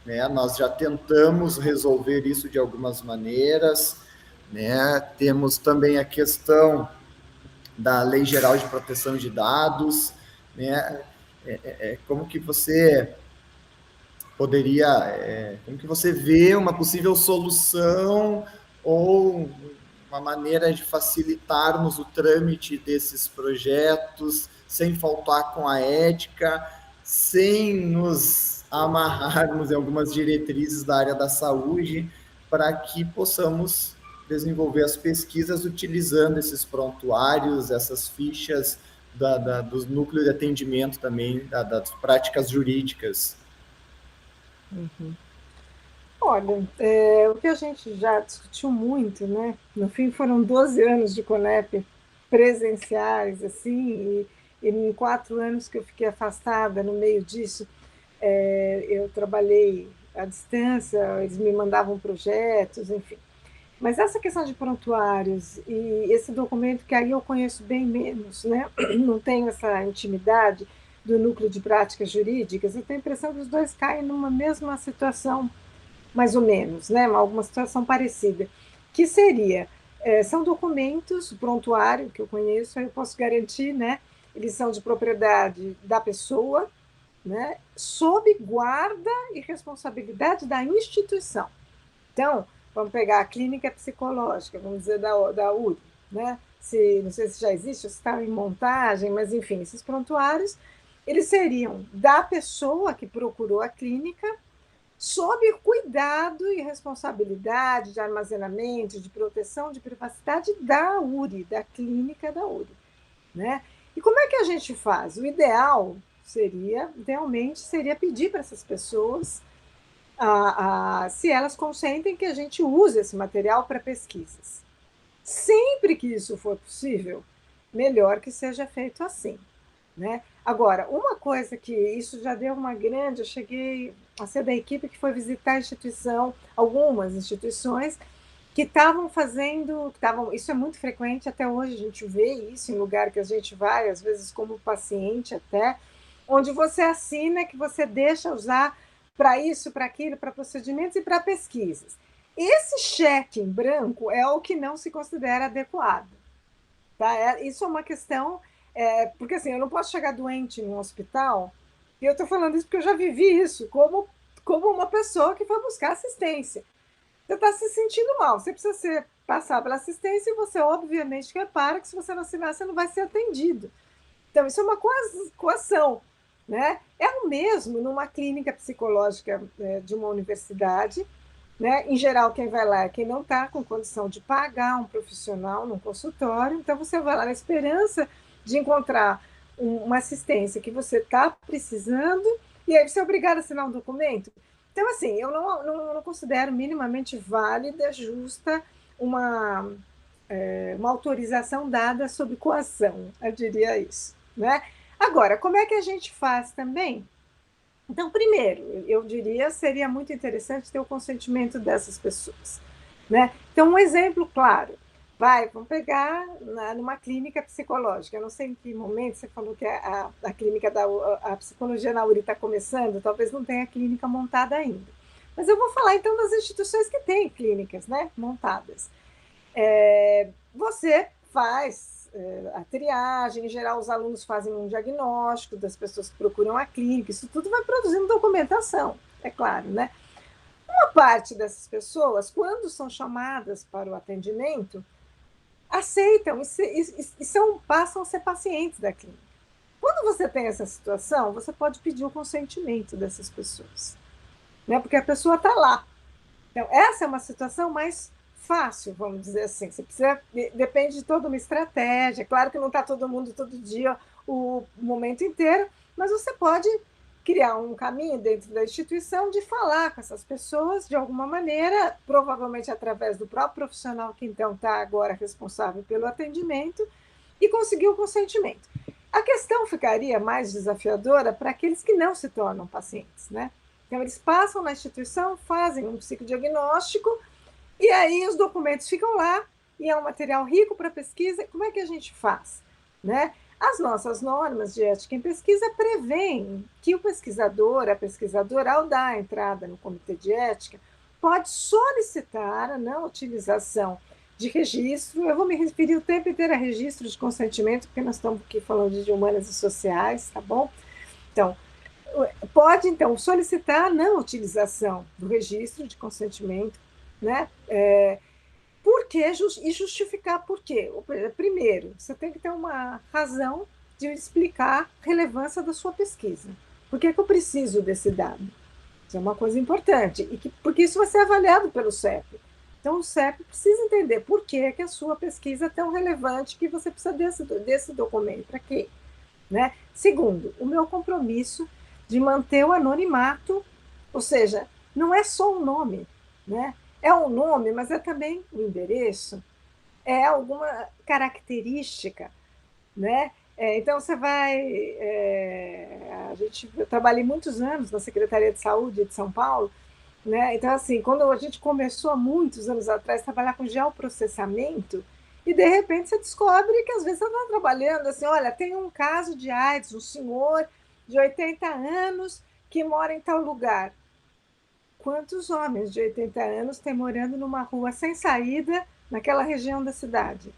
né? Nós já tentamos resolver isso de algumas maneiras, né? Temos também a questão da Lei Geral de Proteção de Dados, né? Como que você poderia, como que você vê uma possível solução ou uma maneira de facilitarmos o trâmite desses projetos, sem faltar com a ética, sem nos amarrarmos em algumas diretrizes da área da saúde, para que possamos desenvolver as pesquisas utilizando esses prontuários, essas fichas dos núcleos de atendimento também, das práticas jurídicas. Uhum. Olha, o que a gente já discutiu muito, né? No fim, foram 12 anos de CONEP presenciais, assim, e em 4 anos que eu fiquei afastada no meio disso, eu trabalhei à distância, eles me mandavam projetos, enfim. Mas essa questão de prontuários e esse documento que aí eu conheço bem menos, né? Não tenho essa intimidade do núcleo de práticas jurídicas, eu tenho a impressão que os dois caem numa mesma situação, mais ou menos, né? Alguma situação parecida, que seria, são documentos, o prontuário que eu conheço, eu posso garantir, né? Eles são de propriedade da pessoa, né? Sob guarda e responsabilidade da instituição. Então, vamos pegar a clínica psicológica, vamos dizer, da URI, né? Não sei se já existe, se está em montagem, mas enfim, esses prontuários, eles seriam da pessoa que procurou a clínica, sob cuidado e responsabilidade de armazenamento, de proteção de privacidade da URI, da clínica da URI, né? E como é que a gente faz? O ideal idealmente, seria pedir para essas pessoas se elas consentem que a gente use esse material para pesquisas. Sempre que isso for possível, melhor que seja feito assim, né? Agora, uma coisa que isso já deu uma grande, eu cheguei a ser da equipe que foi visitar a instituição, algumas instituições que estavam fazendo, isso é muito frequente até hoje, a gente vê isso em lugar que a gente vai, às vezes como paciente até, onde você assina que você deixa usar para isso, para aquilo, para procedimentos e para pesquisas. Esse cheque em branco é o que não se considera adequado. Tá? Isso é uma questão, porque assim, eu não posso chegar doente num hospital, e eu estou falando isso porque eu já vivi isso, como como uma pessoa que foi buscar assistência. Você está se sentindo mal, você precisa passar pela assistência e você, obviamente, repara que se você não assinar, você não vai ser atendido. Então, isso é uma coação, né? É o mesmo numa clínica psicológica de uma universidade, né? Em geral, quem vai lá é quem não está com condição de pagar um profissional num consultório, então você vai lá na esperança de encontrar uma assistência que você está precisando, e aí você é obrigado a assinar um documento. Então, assim, eu não considero minimamente válida, justa, uma autorização dada sob coação, eu diria isso, né? Agora, como é que a gente faz também? Então, primeiro, eu diria, seria muito interessante ter o consentimento dessas pessoas, né? Então, um exemplo claro, vamos pegar numa clínica psicológica, eu não sei em que momento você falou que a clínica a psicologia na URI está começando, talvez não tenha clínica montada ainda, mas eu vou falar então das instituições que têm clínicas, né, montadas. Você faz a triagem, em geral os alunos fazem um diagnóstico das pessoas que procuram a clínica, isso tudo vai produzindo documentação, é claro, né? Uma parte dessas pessoas, quando são chamadas para o atendimento, aceitam e passam a ser pacientes da clínica. Quando você tem essa situação, você pode pedir o consentimento dessas pessoas, né? Porque a pessoa está lá. Então, essa é uma situação mais fácil, vamos dizer assim. Você precisa, depende de toda uma estratégia. Claro que não está todo mundo todo dia o momento inteiro, mas você pode criar um caminho dentro da instituição de falar com essas pessoas de alguma maneira, provavelmente através do próprio profissional que então está agora responsável pelo atendimento, e conseguir o consentimento. A questão ficaria mais desafiadora para aqueles que não se tornam pacientes, né? Então, eles passam na instituição, fazem um psicodiagnóstico, e aí os documentos ficam lá, e é um material rico para pesquisa. Como é que a gente faz, né? As nossas normas de ética em pesquisa prevêem que o pesquisador, a pesquisadora, ao dar a entrada no comitê de ética, pode solicitar a não utilização de registro. Eu vou me referir o tempo inteiro a registro de consentimento, porque nós estamos aqui falando de humanas e sociais, tá bom? Então, pode, então, solicitar a não utilização do registro de consentimento, né? Por quê? E justificar por quê. Primeiro, você tem que ter uma razão de explicar a relevância da sua pesquisa. Por que eu preciso desse dado? Isso é uma coisa importante, porque isso vai ser avaliado pelo CEP. Então, o CEP precisa entender por que a sua pesquisa é tão relevante que você precisa desse documento. Para quê? Né? Segundo, o meu compromisso de manter o anonimato, ou seja, não é só um nome, né? É um nome, mas é também o endereço, é alguma característica, né? Então, você vai... eu trabalhei muitos anos na Secretaria de Saúde de São Paulo, né? Então, assim, quando a gente começou há muitos anos atrás a trabalhar com geoprocessamento, e de repente você descobre que às vezes você está trabalhando assim, olha, tem um caso de AIDS, um senhor de 80 anos que mora em tal lugar. Quantos homens de 80 anos têm morando numa rua sem saída naquela região da cidade?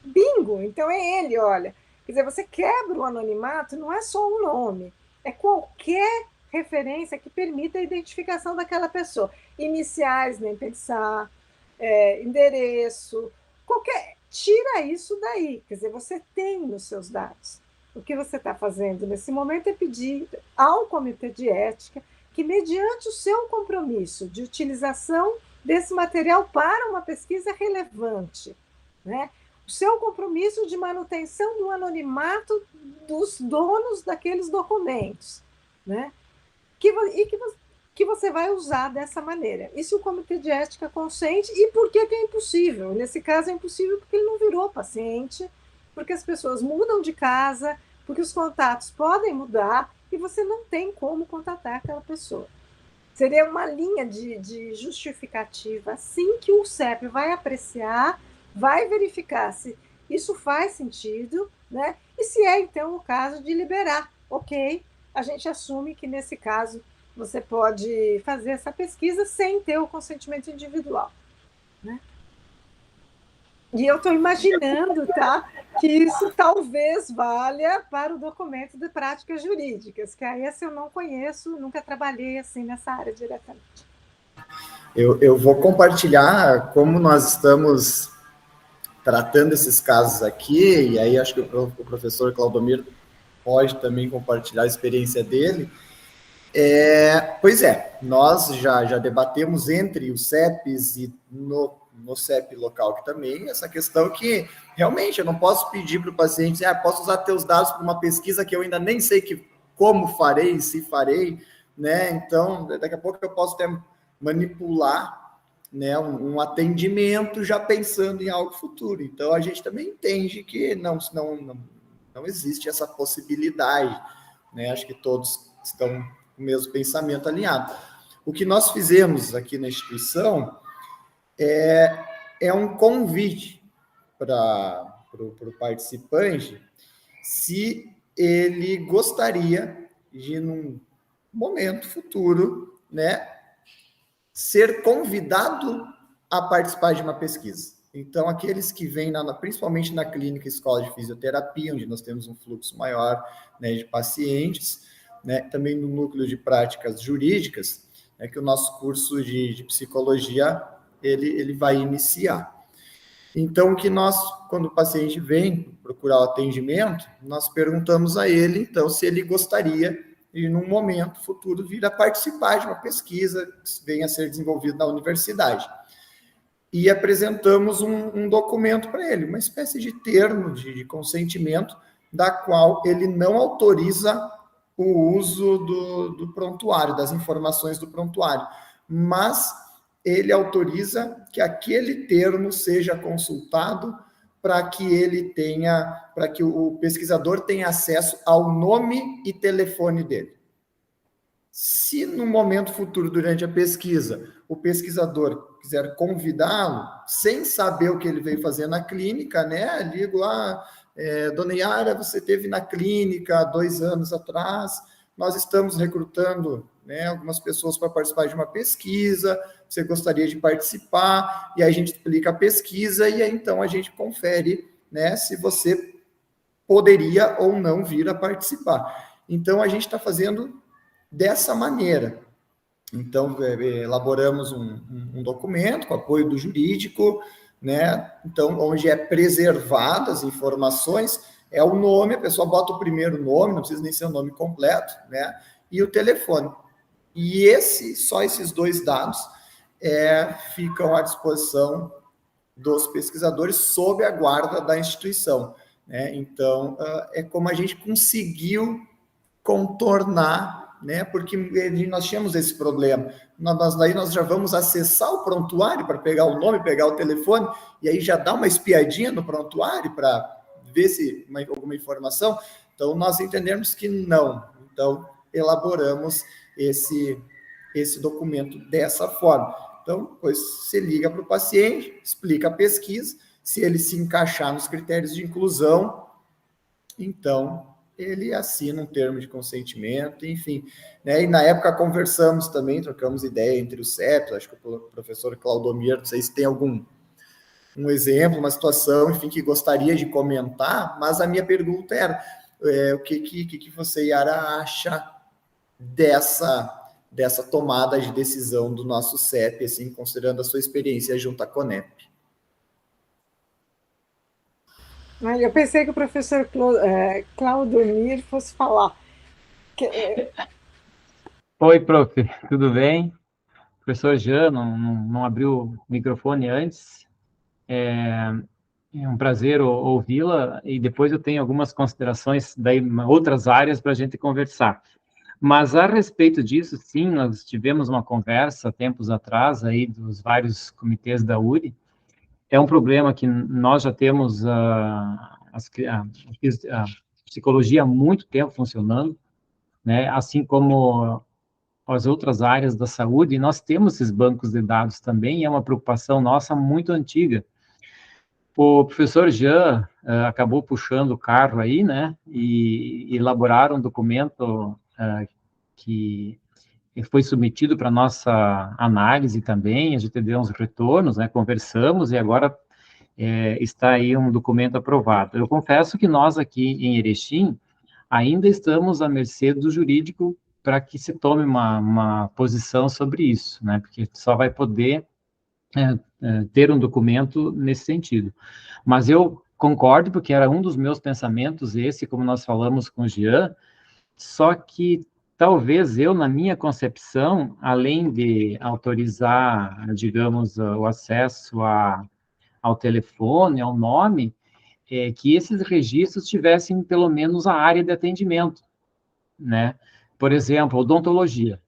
Bingo! Então é ele, olha. Quer dizer, você quebra o anonimato, não é só um nome, é qualquer referência que permita a identificação daquela pessoa. Iniciais, nem pensar, endereço, qualquer... Tira isso daí, quer dizer, você tem nos seus dados. O que você está fazendo nesse momento é pedir ao Comitê de Ética que, mediante o seu compromisso de utilização desse material para uma pesquisa relevante, né, o seu compromisso de manutenção do anonimato dos donos daqueles documentos, né, que você vai usar dessa maneira. Isso o Comitê de Ética consente. E por que é impossível? Nesse caso é impossível porque ele não virou paciente, porque as pessoas mudam de casa, porque os contatos podem mudar e você não tem como contatar aquela pessoa. Seria uma linha de justificativa, assim, que o CEP vai apreciar, vai verificar se isso faz sentido, né? E se é, então, o caso de liberar. Ok, a gente assume que, nesse caso, você pode fazer essa pesquisa sem ter o consentimento individual, né? E eu estou imaginando, tá, que isso talvez valha para o documento de práticas jurídicas, que aí esse eu não conheço, nunca trabalhei assim nessa área diretamente. Eu vou compartilhar como nós estamos tratando esses casos aqui, e aí acho que o professor Claudomir pode também compartilhar a experiência dele. Pois é, nós já debatemos entre os CEPs e no CEP local aqui também, essa questão que realmente eu não posso pedir para o paciente, posso usar teus dados para uma pesquisa que eu ainda nem sei como farei, se farei, né? Então, daqui a pouco eu posso até manipular, né, um atendimento já pensando em algo futuro. Então, a gente também entende que não existe essa possibilidade, né? Acho que todos estão com o mesmo pensamento alinhado. O que nós fizemos aqui na instituição é um convite para o participante, se ele gostaria de, num momento futuro, né, ser convidado a participar de uma pesquisa. Então, aqueles que vêm, principalmente na clínica escola de fisioterapia, onde nós temos um fluxo maior, né, de pacientes, né, também no núcleo de práticas jurídicas, que o nosso curso de psicologia ele vai iniciar. Então, que nós, quando o paciente vem procurar o atendimento, nós perguntamos a ele, então, se ele gostaria de, num momento futuro, vir a participar de uma pesquisa que venha a ser desenvolvida na universidade. E apresentamos um documento para ele, uma espécie de termo de consentimento, da qual ele não autoriza o uso do prontuário, das informações do prontuário, mas ele autoriza que aquele termo seja consultado para que o pesquisador tenha acesso ao nome e telefone dele. Se no momento futuro, durante a pesquisa, o pesquisador quiser convidá-lo, sem saber o que ele veio fazer na clínica, né? Ligo lá, dona Yara, você esteve na clínica há 2 anos atrás, nós estamos recrutando, né, algumas pessoas para participar de uma pesquisa, você gostaria de participar, e aí a gente explica a pesquisa, e aí então a gente confere, né, se você poderia ou não vir a participar. Então, a gente está fazendo dessa maneira. Então, elaboramos um documento com apoio do jurídico, né? Então, onde é preservadas as informações, é o nome, a pessoa bota o primeiro nome, não precisa nem ser o nome completo, né? E o telefone. E só esses 2 dados ficam à disposição dos pesquisadores sob a guarda da instituição, né? Então, é como a gente conseguiu contornar, né? Porque nós tínhamos esse problema. Daí nós já vamos acessar o prontuário para pegar o nome, pegar o telefone, e aí já dá uma espiadinha no prontuário para ver se alguma informação. Então, nós entendemos que não. Então, elaboramos esse documento dessa forma. Então, depois você liga para o paciente, explica a pesquisa, se ele se encaixar nos critérios de inclusão, então ele assina um termo de consentimento, enfim. Né? E na época conversamos também, trocamos ideia entre os CEPs, acho que o professor Claudomir, não sei se tem algum exemplo, uma situação, enfim, que gostaria de comentar, mas a minha pergunta era, o que você, Yara, acha dessa tomada de decisão do nosso CEP, assim, considerando a sua experiência junto à CONEP? Eu pensei que o professor Claudomir fosse falar. Oi, prof, tudo bem? O professor Jean não abriu o microfone antes. É um prazer ouvi-la, e depois eu tenho algumas considerações daí outras áreas para a gente conversar. Mas a respeito disso, sim, nós tivemos uma conversa tempos atrás aí dos vários comitês da URI. É um problema que nós já temos a psicologia há muito tempo funcionando, né? Assim como as outras áreas da saúde, nós temos esses bancos de dados também, e é uma preocupação nossa muito antiga. O professor Jean acabou puxando o carro aí, né, e elaboraram um documento que foi submetido para nossa análise também, a gente deu uns retornos, né, conversamos, e agora está aí um documento aprovado. Eu confesso que nós aqui em Erechim ainda estamos à mercê do jurídico para que se tome uma posição sobre isso, né? Porque só vai poder ter um documento nesse sentido. Mas eu concordo, porque era um dos meus pensamentos esse, como nós falamos com o Jean, só que talvez eu, na minha concepção, além de autorizar, digamos, o acesso ao telefone, ao nome, que esses registros tivessem pelo menos a área de atendimento, né? Por exemplo, odontologia.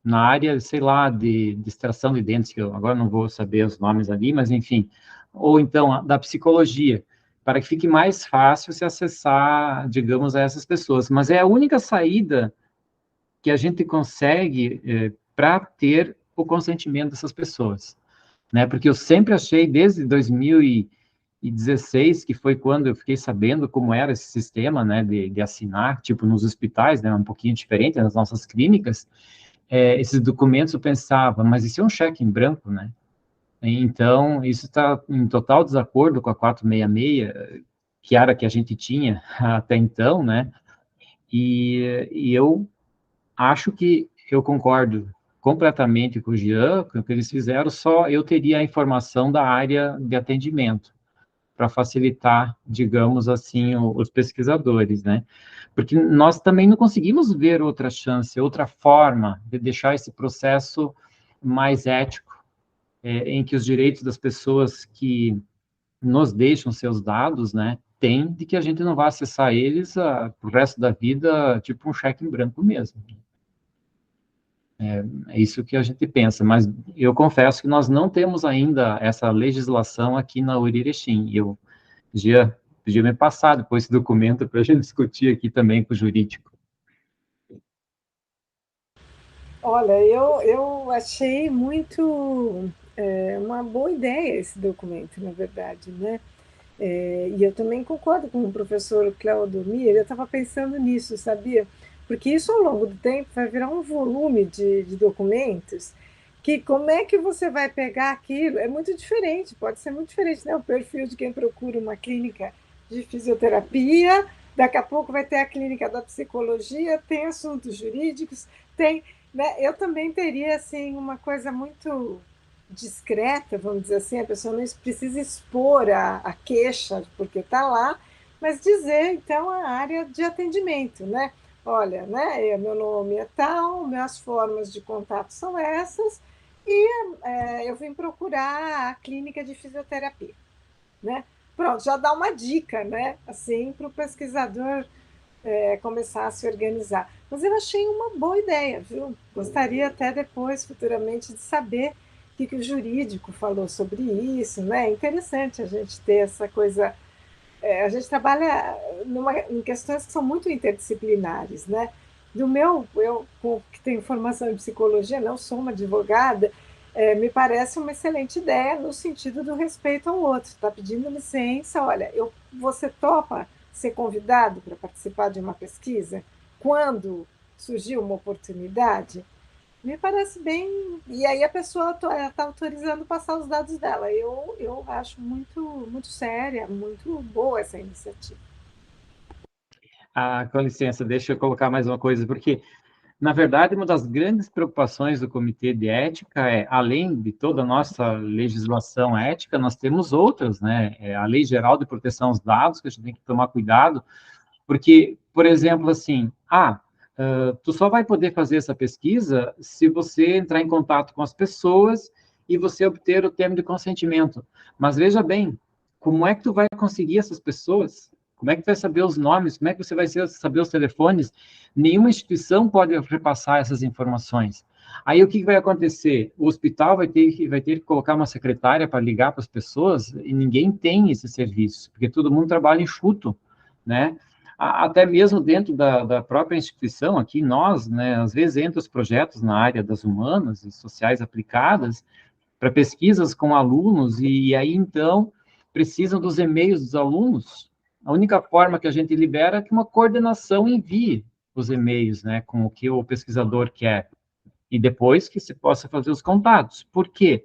Na área, sei lá, de extração de dentes, que eu agora não vou saber os nomes ali, mas enfim. Ou então, da psicologia, para que fique mais fácil se acessar, digamos, a essas pessoas. Mas é a única saída que a gente consegue para ter o consentimento dessas pessoas, né? Porque eu sempre achei, desde 2016, que foi quando eu fiquei sabendo como era esse sistema, né, de assinar, tipo, nos hospitais, né, um pouquinho diferente nas nossas clínicas, esses documentos eu pensava, mas isso é um cheque em branco, né? Então, isso está em total desacordo com a 466, que era a que a gente tinha até então, né? E eu acho que eu concordo completamente com o Jean, com o que eles fizeram, só eu teria a informação da área de atendimento, para facilitar, digamos assim, os pesquisadores, né? Porque nós também não conseguimos ver outra chance, outra forma de deixar esse processo mais ético, em que os direitos das pessoas que nos deixam seus dados, né, tem de que a gente não vai acessar eles pro resto da vida, tipo um cheque em branco mesmo. É isso que a gente pensa, mas eu confesso que nós não temos ainda essa legislação aqui na Urirechim. Eu podia me passar depois esse documento para a gente discutir aqui também com o jurídico. Olha, eu achei muito uma boa ideia esse documento, na verdade, né? E eu também concordo com o professor Cláudio Mir, eu estava pensando nisso, sabia? Porque isso ao longo do tempo vai virar um volume de documentos que como é que você vai pegar aquilo? É muito diferente, pode ser muito diferente, né? O perfil de quem procura uma clínica de fisioterapia, daqui a pouco vai ter a clínica da psicologia, tem assuntos jurídicos, tem, né? Eu também teria assim uma coisa muito discreta, vamos dizer assim, a pessoa não precisa expor a queixa porque está lá, mas dizer então a área de atendimento, né? Olha, né, meu nome é tal, minhas formas de contato são essas, e eu vim procurar a clínica de fisioterapia, né? Pronto, já dá uma dica, né? Assim, para o pesquisador começar a se organizar. Mas eu achei uma boa ideia, viu? Gostaria até depois, futuramente, de saber que o jurídico falou sobre isso, né? É interessante a gente ter essa coisa. A gente trabalha em questões que são muito interdisciplinares, né? Eu que tenho formação em psicologia, não sou uma advogada, me parece uma excelente ideia no sentido do respeito ao outro. Está pedindo licença, olha, você topa ser convidado para participar de uma pesquisa? Quando surgiu uma oportunidade? Me parece bem. E aí a pessoa está autorizando passar os dados dela. Eu acho muito, muito séria, muito boa essa iniciativa. Com licença, deixa eu colocar mais uma coisa, porque, na verdade, uma das grandes preocupações do Comitê de Ética além de toda a nossa legislação ética, nós temos outras, né? A Lei Geral de Proteção aos Dados, que a gente tem que tomar cuidado, porque, por exemplo, assim, tu só vai poder fazer essa pesquisa se você entrar em contato com as pessoas e você obter o termo de consentimento. Mas veja bem, como é que tu vai conseguir essas pessoas? Como é que tu vai saber os nomes? Como é que você vai saber os telefones? Nenhuma instituição pode repassar essas informações. Aí o que vai acontecer? O hospital vai ter que colocar uma secretária para ligar para as pessoas e ninguém tem esse serviço, porque todo mundo trabalha enxuto, né? Até mesmo dentro da própria instituição, aqui nós, né, às vezes entra os projetos na área das humanas e sociais aplicadas para pesquisas com alunos, e aí, então, precisam dos e-mails dos alunos. A única forma que a gente libera é que uma coordenação envie os e-mails, né, com o que o pesquisador quer, e depois que se possa fazer os contatos. Por quê?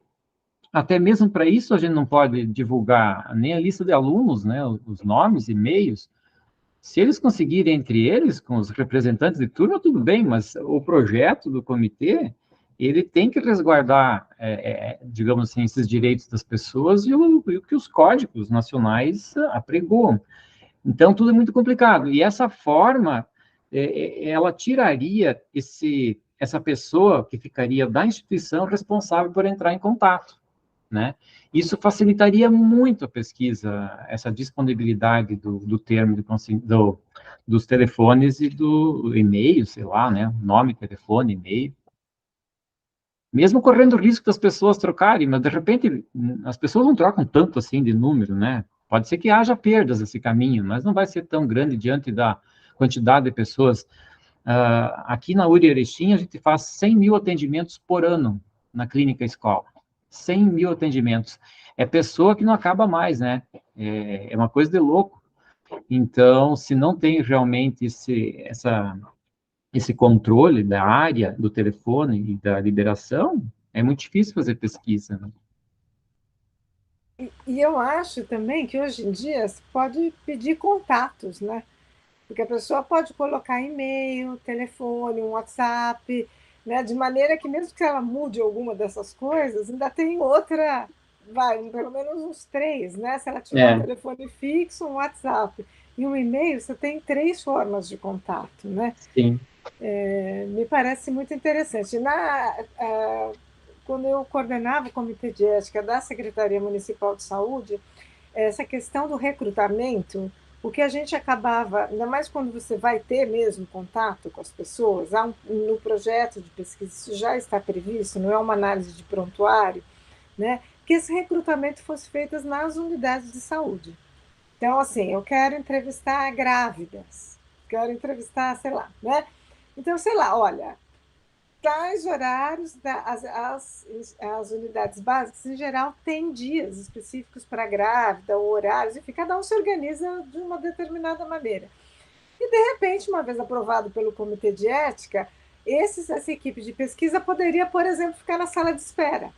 até mesmo para isso a gente não pode divulgar nem a lista de alunos, né, os nomes, e-mails. Se eles conseguirem entre eles, com os representantes de turma, tudo bem, mas o projeto do comitê, ele tem que resguardar, digamos assim, esses direitos das pessoas e o que os códigos nacionais apregoam. Então, tudo é muito complicado. E essa forma, ela tiraria essa pessoa que ficaria da instituição responsável por entrar em contato, né? Isso facilitaria muito a pesquisa, essa disponibilidade do termo, dos telefones e do e-mail, sei lá, né? Nome, telefone, e-mail. Mesmo correndo o risco das pessoas trocarem, mas de repente as pessoas não trocam tanto assim de número, né? Pode ser que haja perdas nesse caminho, mas não vai ser tão grande diante da quantidade de pessoas. Aqui na URI Erechim, a gente faz 100 mil atendimentos por ano na clínica escola. 100 mil atendimentos. É pessoa que não acaba mais, né? É uma coisa de louco. Então, se não tem realmente esse controle da área, do telefone e da liberação, é muito difícil fazer pesquisa, né? E eu acho também que hoje em dia você pode pedir contatos, né? Porque a pessoa pode colocar e-mail, telefone, um WhatsApp, né? De maneira que mesmo que ela mude alguma dessas coisas, ainda tem outra, pelo menos uns três, né? Se ela tiver um telefone fixo, um WhatsApp e um e-mail, você tem três formas de contato, né? Sim. Me parece muito interessante. Quando eu coordenava o Comitê de Ética da Secretaria Municipal de Saúde, essa questão do recrutamento, o que a gente acabava, ainda mais quando você vai ter mesmo contato com as pessoas, no projeto de pesquisa isso já está previsto, não é uma análise de prontuário, né, que esse recrutamento fosse feito nas unidades de saúde. Então, assim, eu quero entrevistar grávidas, quero entrevistar, sei lá, né? Então, sei lá, olha, tais horários, as unidades básicas, em geral, têm dias específicos para grávida, ou horários, enfim, cada um se organiza de uma determinada maneira. E, de repente, uma vez aprovado pelo Comitê de Ética, essa equipe de pesquisa poderia, por exemplo, ficar na sala de espera.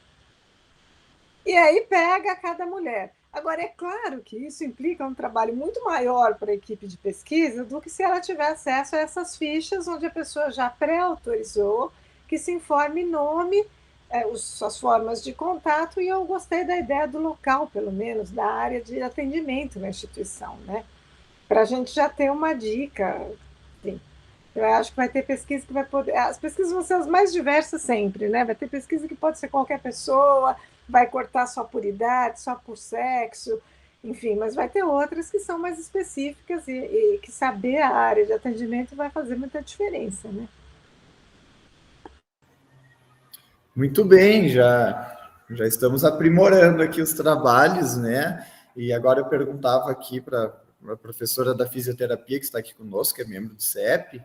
E aí pega cada mulher. Agora, é claro que isso implica um trabalho muito maior para a equipe de pesquisa do que se ela tiver acesso a essas fichas onde a pessoa já pré-autorizou que se informe nome, as formas de contato, e eu gostei da ideia do local, pelo menos, da área de atendimento na instituição, né? Para a gente já ter uma dica. Assim. Eu acho que vai ter pesquisa que vai poder. As pesquisas vão ser as mais diversas sempre, né? Vai ter pesquisa que pode ser qualquer pessoa, vai cortar só por idade, só por sexo, enfim, mas vai ter outras que são mais específicas e que saber a área de atendimento vai fazer muita diferença, né? Muito bem, já estamos aprimorando aqui os trabalhos, né? E agora eu perguntava aqui para a professora da fisioterapia que está aqui conosco, que é membro do CEP,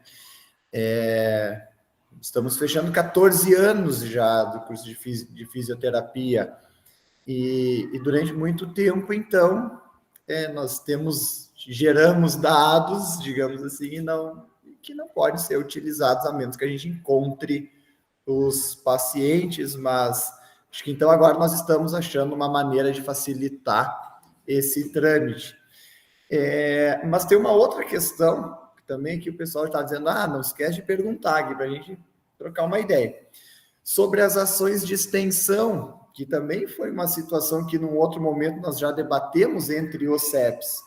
estamos fechando 14 anos já do curso de fisioterapia e durante muito tempo, então, nós geramos dados, digamos assim, que não podem ser utilizados a menos que a gente encontre os pacientes, mas acho que então agora nós estamos achando uma maneira de facilitar esse trâmite. Mas tem uma outra questão também que o pessoal está dizendo, não esquece de perguntar aqui para a gente trocar uma ideia. Sobre as ações de extensão, que também foi uma situação que num outro momento nós já debatemos entre os CEPs,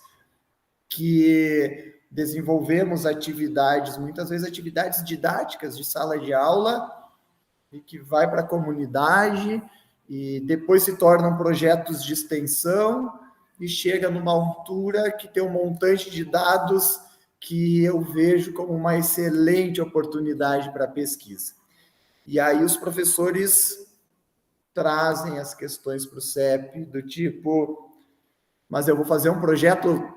que desenvolvemos atividades, muitas vezes atividades didáticas de sala de aula, e que vai para a comunidade, e depois se tornam projetos de extensão, e chega numa altura que tem um montante de dados que eu vejo como uma excelente oportunidade para pesquisa. E aí os professores trazem as questões para o CEP do tipo, mas eu vou fazer um projeto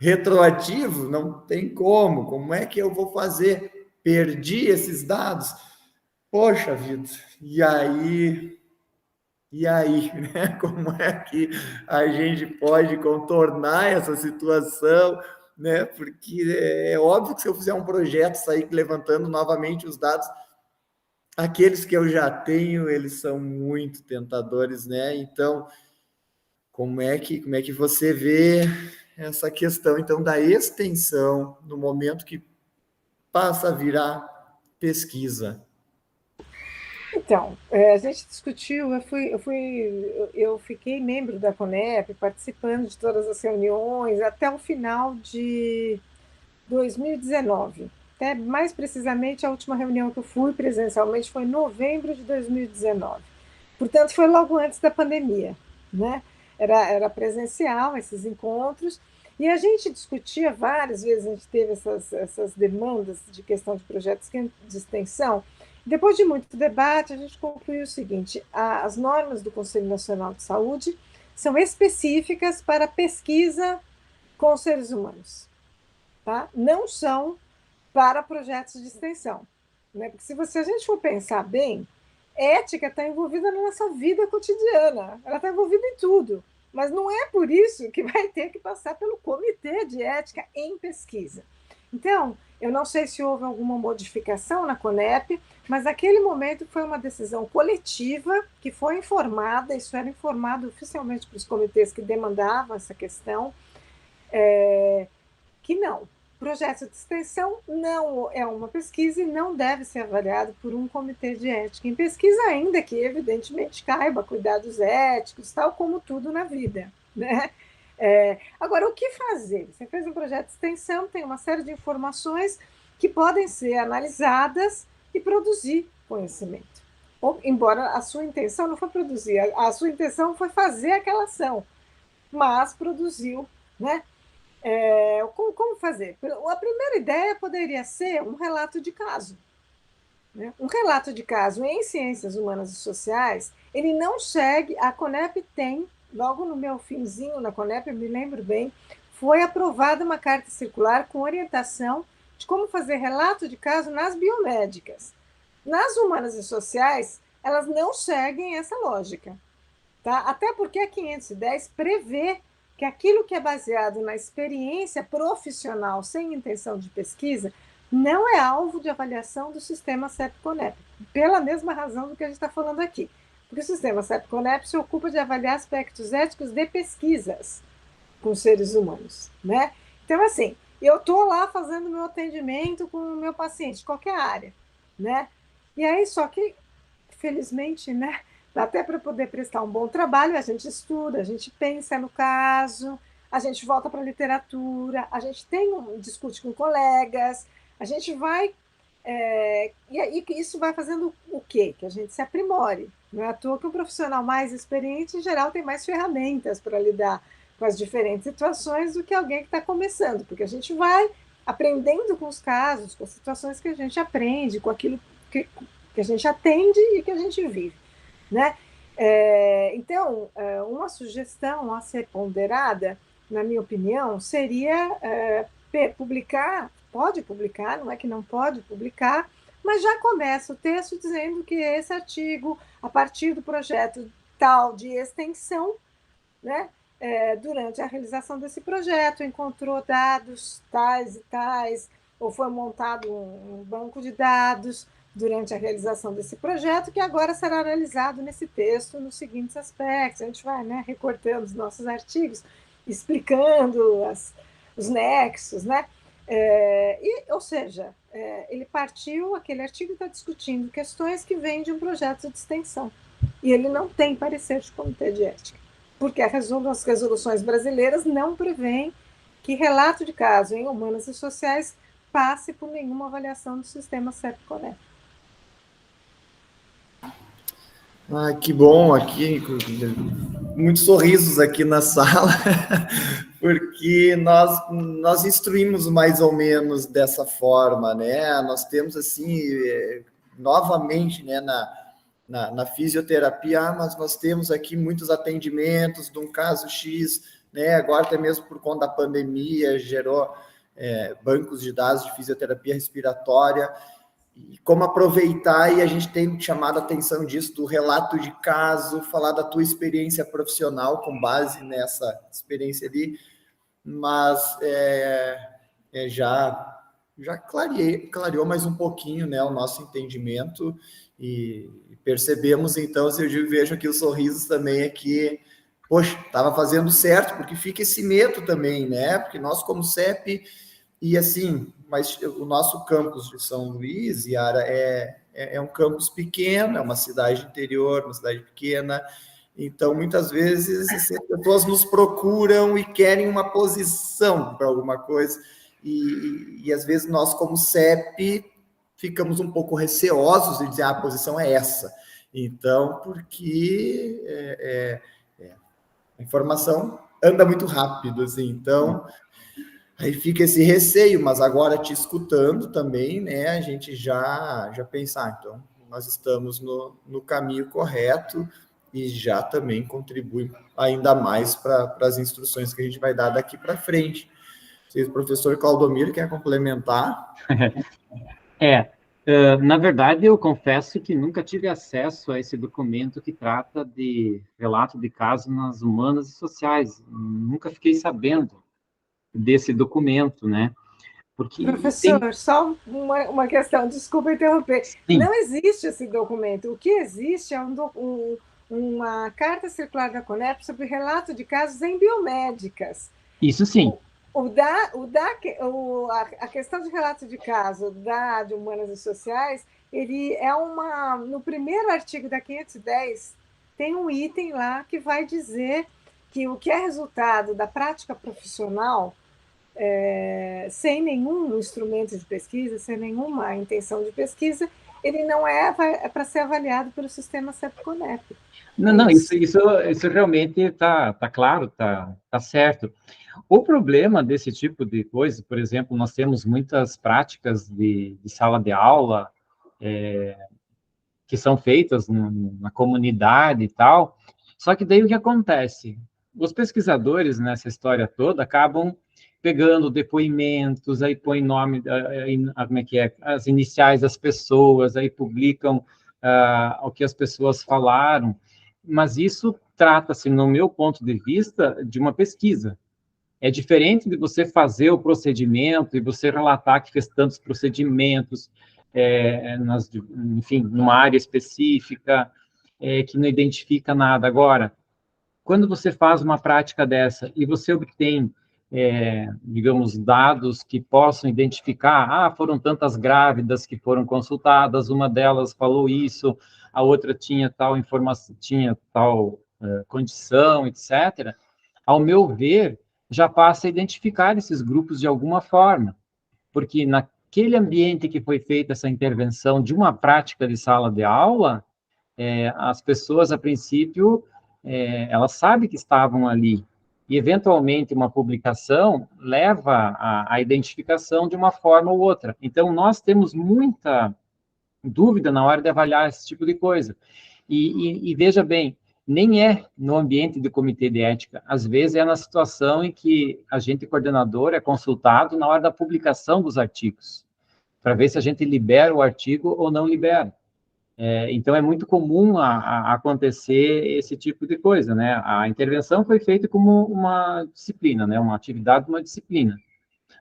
retroativo? Não tem como é que eu vou fazer? Perdi esses dados? Poxa vida, e aí, né? Como é que a gente pode contornar essa situação, né? Porque é óbvio que se eu fizer um projeto, sair levantando novamente os dados, aqueles que eu já tenho, eles são muito tentadores, né? Então, como é que você vê essa questão, então, da extensão no momento que passa a virar pesquisa? Então, a gente discutiu, eu fiquei membro da CONEP, participando de todas as reuniões até o final de 2019. Até mais precisamente, a última reunião que eu fui presencialmente foi em novembro de 2019. Portanto, foi logo antes da pandemia, né? Era presencial esses encontros, e a gente discutia várias vezes, a gente teve essas demandas de questão de projetos de extensão. Depois de muito debate, a gente concluiu o seguinte: as normas do Conselho Nacional de Saúde são específicas para pesquisa com seres humanos, tá? Não são para projetos de extensão, né? Porque se a gente for pensar bem, ética está envolvida na nossa vida cotidiana, ela está envolvida em tudo, mas não é por isso que vai ter que passar pelo comitê de ética em pesquisa. Então, eu não sei se houve alguma modificação na CONEP, mas naquele momento foi uma decisão coletiva que foi informada, isso era informado oficialmente para os comitês que demandavam essa questão, que não. Projeto de extensão não é uma pesquisa e não deve ser avaliado por um comitê de ética em pesquisa, ainda que, evidentemente, caiba cuidados éticos, tal como tudo na vida, né? Agora, o que fazer? Você fez um projeto de extensão, tem uma série de informações que podem ser analisadas e produzir conhecimento. Ou, embora a sua intenção não foi produzir, a sua intenção foi fazer aquela ação, mas produziu, né? Como fazer? A primeira ideia poderia ser um relato de caso. Né? Um relato de caso em ciências humanas e sociais, ele não segue. A CONEP tem, logo no meu finzinho na CONEP, eu me lembro bem, foi aprovada uma carta circular com orientação de como fazer relato de caso nas biomédicas. Nas humanas e sociais, elas não seguem essa lógica. Tá? Até porque a 510 prevê que aquilo que é baseado na experiência profissional sem intenção de pesquisa não é alvo de avaliação do sistema CEP-CONEP, pela mesma razão do que a gente está falando aqui. Porque o sistema CEP-CONEP se ocupa de avaliar aspectos éticos de pesquisas com seres humanos. Né? Então, assim, eu estou lá fazendo meu atendimento com o meu paciente, qualquer área. Né? E aí, só que, felizmente, né? Até para poder prestar um bom trabalho, a gente estuda, a gente pensa no caso, a gente volta para a literatura, a gente discute com colegas, a gente vai. E aí isso vai fazendo o quê? Que a gente se aprimore. Não é à toa que o profissional mais experiente, em geral, tem mais ferramentas para lidar com as diferentes situações do que alguém que está começando, porque a gente vai aprendendo com os casos, com as situações que a gente aprende, com aquilo que a gente atende e que a gente vive. Né? Então, uma sugestão a ser ponderada, na minha opinião, seria publicar, pode publicar, não é que não pode publicar, mas já começa o texto dizendo que esse artigo, a partir do projeto tal de extensão, né, durante a realização desse projeto, encontrou dados tais e tais, ou foi montado um banco de dados durante a realização desse projeto, que agora será analisado nesse texto nos seguintes aspectos. A gente vai, né, recortando os nossos artigos, explicando os nexos, né? Ou seja, ele partiu, aquele artigo está discutindo questões que vêm de um projeto de extensão, e ele não tem parecer de comitê de ética, porque as resoluções brasileiras não prevêem que relato de caso em humanas e sociais passe por nenhuma avaliação do sistema CEP-CONEP. Que bom, aqui, muitos sorrisos aqui na sala, porque nós instruímos mais ou menos dessa forma, né? Nós temos, assim, novamente, né, na fisioterapia, mas nós temos aqui muitos atendimentos de um caso X, né? Agora, até mesmo por conta da pandemia, gerou bancos de dados de fisioterapia respiratória, e como aproveitar, e a gente tem chamado a atenção disso, do relato de caso, falar da tua experiência profissional com base nessa experiência ali, mas já já clareou mais um pouquinho, né, o nosso entendimento, e percebemos, então, se eu vejo aqui os sorrisos também aqui, poxa, estava fazendo certo, porque fica esse medo também, né, porque nós como CEP, e assim, mas o nosso campus de São Luís, Yara, é um campus pequeno, é uma cidade interior, uma cidade pequena, então, muitas vezes, as pessoas nos procuram e querem uma posição para alguma coisa, e às vezes nós, como CEP, ficamos um pouco receosos de dizer, a posição é essa. Então, porque a informação anda muito rápido, assim, então, aí fica esse receio, mas agora te escutando também, né, a gente já pensa, então, nós estamos no caminho correto, e já também contribui ainda mais para as instruções que a gente vai dar daqui para frente. Se o professor Claudomiro quer complementar. Na verdade, eu confesso que nunca tive acesso a esse documento que trata de relato de caso nas humanas e sociais. Nunca fiquei sabendo desse documento, né? Porque Professor, só uma questão, desculpa interromper. Sim. Não existe esse documento. O que existe é uma carta circular da Conep sobre relato de casos em biomédicas. Isso sim. A questão de relato de caso de humanas e sociais, ele é no primeiro artigo da 510, tem um item lá que vai dizer que o que é resultado da prática profissional, sem nenhum instrumento de pesquisa, sem nenhuma intenção de pesquisa, ele não é para ser avaliado pelo sistema CEP-CONEP. Não, isso realmente está claro, está certo. O problema desse tipo de coisa, por exemplo, nós temos muitas práticas de sala de aula que são feitas na comunidade e tal, só que daí o que acontece? Os pesquisadores nessa história toda acabam pegando depoimentos, aí põe nome, como é que é, as iniciais das pessoas, aí publicam o que as pessoas falaram, mas isso trata-se, no meu ponto de vista, de uma pesquisa. É diferente de você fazer o procedimento e você relatar que fez tantos procedimentos, enfim, numa área específica, que não identifica nada. Agora, quando você faz uma prática dessa e você obtém, digamos, dados que possam identificar, foram tantas grávidas que foram consultadas, uma delas falou isso, a outra tinha tal informação, tinha tal condição, etc., ao meu ver, já passa a identificar esses grupos de alguma forma, porque naquele ambiente que foi feita essa intervenção de uma prática de sala de aula, as pessoas, a princípio, elas sabem que estavam ali, e, eventualmente, uma publicação leva à identificação de uma forma ou outra. Então, nós temos muita dúvida na hora de avaliar esse tipo de coisa. E veja bem, nem é no ambiente do comitê de ética, às vezes é na situação em que a gente, coordenador, é consultado na hora da publicação dos artigos, para ver se a gente libera o artigo ou não libera. Então, é muito comum acontecer esse tipo de coisa, né? A intervenção foi feita como uma disciplina, né? Uma atividade de uma disciplina.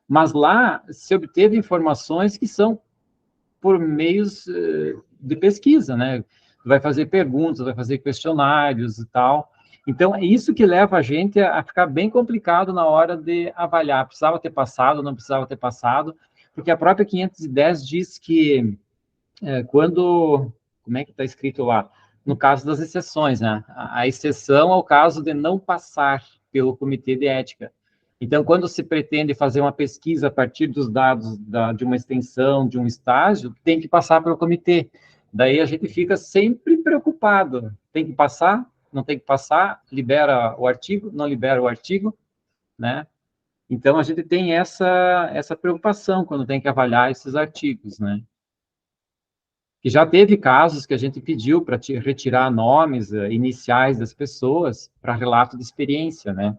Mas lá se obteve informações que são por meios de pesquisa, né? Vai fazer perguntas, vai fazer questionários e tal. Então, é isso que leva a gente a ficar bem complicado na hora de avaliar. Precisava ter passado, não precisava ter passado, porque a própria 510 diz que quando... Como é que está escrito lá? No caso das exceções, né? A exceção é o caso de não passar pelo comitê de ética. Então, quando se pretende fazer uma pesquisa a partir dos dados de uma extensão, de um estágio, tem que passar pelo comitê. Daí a gente fica sempre preocupado. Tem que passar? Não tem que passar? Libera o artigo? Não libera o artigo? Né? Então, a gente tem essa preocupação quando tem que avaliar esses artigos, né? E já teve casos que a gente pediu para retirar nomes iniciais das pessoas para relato de experiência, né?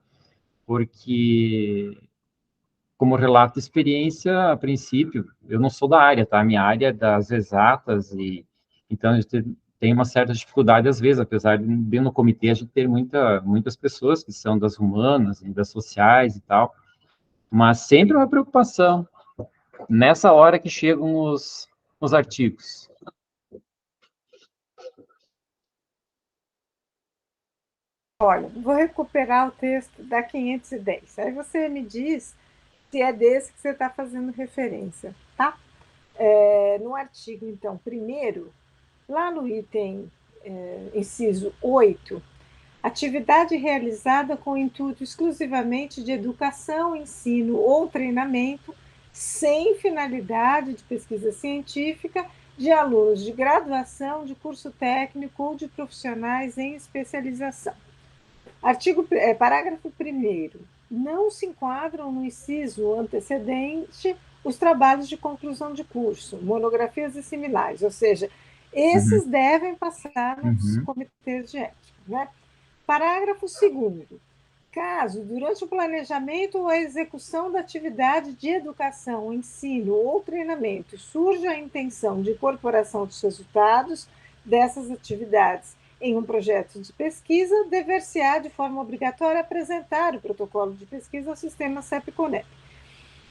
Porque, como relato de experiência, a princípio, eu não sou da área, tá? A minha área é das exatas, e então a gente tem uma certa dificuldade, às vezes, apesar de no comitê a gente ter muitas pessoas que são das humanas e das sociais e tal, mas sempre uma preocupação. nessa hora que chegam os artigos. Olha, vou recuperar o texto da 510. Aí você me diz se é desse que você está fazendo referência, tá? No artigo, então, primeiro, lá no item inciso 8, atividade realizada com intuito exclusivamente de educação, ensino ou treinamento, sem finalidade de pesquisa científica, de alunos de graduação, de curso técnico ou de profissionais em especialização. Parágrafo 1º. Não se enquadram no inciso antecedente os trabalhos de conclusão de curso, monografias e similares, ou seja, esses devem passar nos comitês de ética, né? Parágrafo 2º. Caso, durante o planejamento ou a execução da atividade de educação, ensino ou treinamento, surja a intenção de incorporação dos resultados dessas atividades em um projeto de pesquisa, dever-se-á de forma obrigatória apresentar o protocolo de pesquisa ao sistema CEP-CONEP.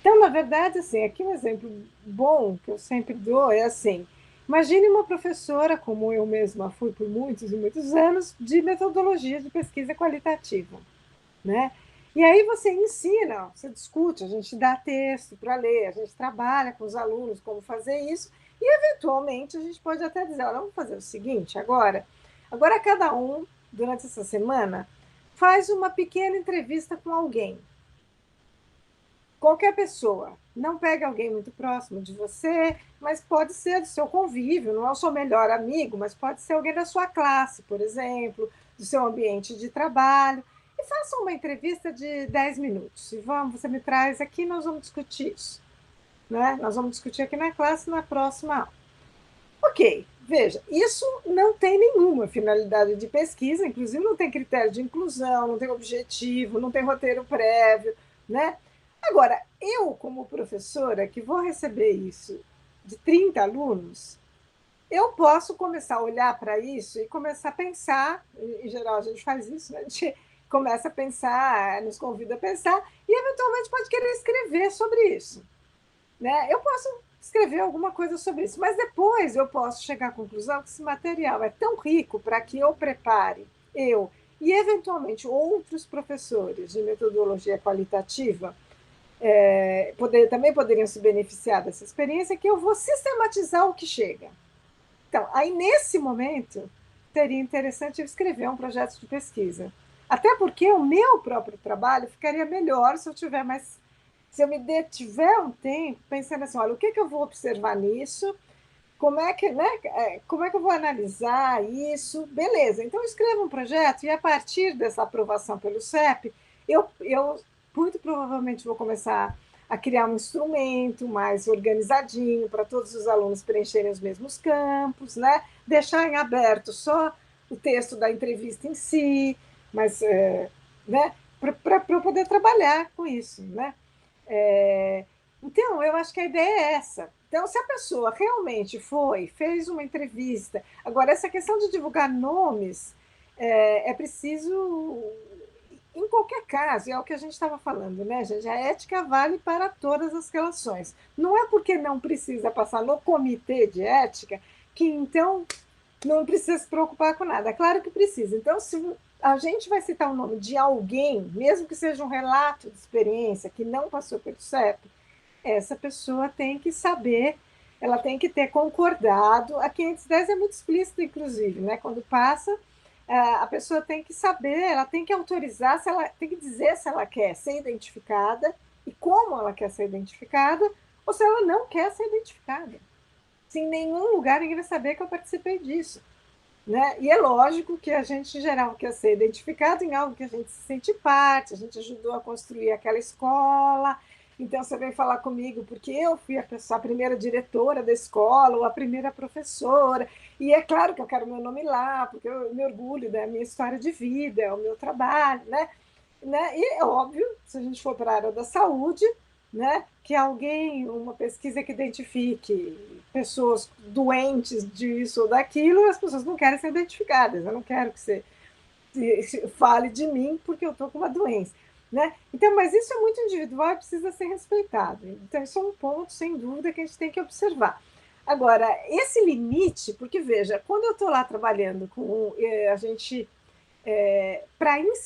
Então, na verdade, assim, aqui um exemplo bom que eu sempre dou é assim: imagine uma professora, como eu mesma fui por muitos e muitos anos, de metodologia de pesquisa qualitativa, né? E aí você ensina, você discute, a gente dá texto para ler, a gente trabalha com os alunos como fazer isso, e eventualmente a gente pode até dizer, olha, vamos fazer o seguinte agora cada um, durante essa semana, faz uma pequena entrevista com alguém. Qualquer pessoa. Não pega alguém muito próximo de você, mas pode ser do seu convívio, não é o seu melhor amigo, mas pode ser alguém da sua classe, por exemplo, do seu ambiente de trabalho, e faça uma entrevista de 10 minutos. E você me traz aqui, nós vamos discutir isso, né? Nós vamos discutir aqui na classe na próxima aula. Ok, veja, isso não tem nenhuma finalidade de pesquisa, inclusive não tem critério de inclusão, não tem objetivo, não tem roteiro prévio, né? Agora, eu, como professora, que vou receber isso de 30 alunos, eu posso começar a olhar para isso e começar a pensar, em geral a gente faz isso, né? A gente começa a pensar, nos convida a pensar, e eventualmente pode querer escrever sobre isso, né? Eu posso escrever alguma coisa sobre isso, mas depois eu posso chegar à conclusão que esse material é tão rico para que eu prepare, eu e eventualmente outros professores de metodologia qualitativa também poderiam se beneficiar dessa experiência, que eu vou sistematizar o que chega. Então, aí nesse momento, seria interessante eu escrever um projeto de pesquisa. Até porque o meu próprio trabalho ficaria melhor se eu tiver mais... Se eu me detiver um tempo pensando assim, olha, o que eu vou observar nisso? Como é que eu vou analisar isso? Beleza, então eu escrevo um projeto e a partir dessa aprovação pelo CEP, eu muito provavelmente vou começar a criar um instrumento mais organizadinho para todos os alunos preencherem os mesmos campos, né? Deixar em aberto só o texto da entrevista em si, mas né? para eu poder trabalhar com isso, né? Então, eu acho que a ideia é essa. Então, se a pessoa realmente fez uma entrevista... Agora, essa questão de divulgar nomes é preciso, em qualquer caso, é o que a gente estava falando, né, gente? A ética vale para todas as relações. Não é porque não precisa passar no comitê de ética que, então, não precisa se preocupar com nada. É claro que precisa. Então, se a gente vai citar o nome de alguém, mesmo que seja um relato de experiência que não passou pelo CEP, essa pessoa tem que saber, ela tem que ter concordado. A 510 é muito explícita, inclusive, né? Quando passa, a pessoa tem que saber, ela tem que autorizar, tem que dizer se ela quer ser identificada e como ela quer ser identificada, ou se ela não quer ser identificada. Se em nenhum lugar ninguém vai saber que eu participei disso, né? E é lógico que a gente, em geral, quer ser identificado em algo que a gente se sente parte, a gente ajudou a construir aquela escola. Então, você vem falar comigo porque eu fui a primeira diretora da escola ou a primeira professora, e é claro que eu quero meu nome lá, porque eu me orgulho da minha história de vida, é o meu trabalho, né? E é óbvio, se a gente for para a área da saúde, né, que uma pesquisa que identifique pessoas doentes disso ou daquilo, as pessoas não querem ser identificadas, eu não quero que você fale de mim porque eu estou com uma doença. né? Então, mas isso é muito individual e precisa ser respeitado. Então, isso é um ponto, sem dúvida, que a gente tem que observar. Agora, esse limite, porque veja, quando eu estou lá trabalhando com a gente,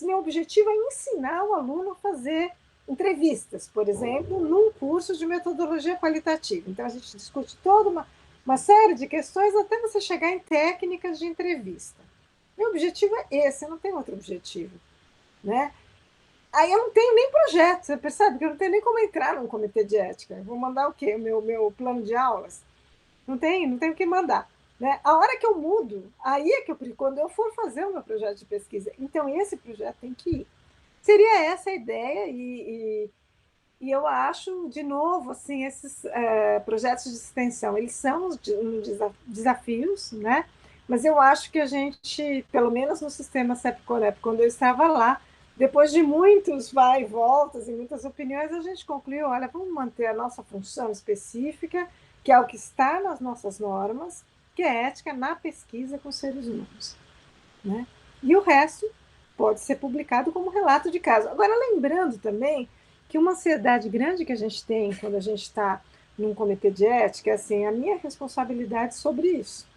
meu objetivo é ensinar o aluno a fazer entrevistas, por exemplo, num curso de metodologia qualitativa. Então, a gente discute toda uma série de questões até você chegar em técnicas de entrevista. Meu objetivo é esse, eu não tenho outro objetivo, né? Aí eu não tenho nem projeto, você percebe que eu não tenho nem como entrar num comitê de ética. Eu vou mandar o quê? O meu plano de aulas? Não tenho o que mandar. Né? A hora que eu mudo, aí é que quando eu for fazer o meu projeto de pesquisa, então esse projeto tem que ir. Seria essa a ideia e eu acho, de novo, assim, esses projetos de extensão, eles são desafios, né? Mas eu acho que a gente, pelo menos no sistema CEP-CONEP, quando eu estava lá, depois de muitos vai e voltas e muitas opiniões, a gente concluiu, olha, vamos manter a nossa função específica, que é o que está nas nossas normas, que é ética na pesquisa com seres humanos. Né? E o resto pode ser publicado como relato de caso. Agora, lembrando também que uma ansiedade grande que a gente tem quando a gente está num comitê de ética é assim, a minha responsabilidade sobre isso.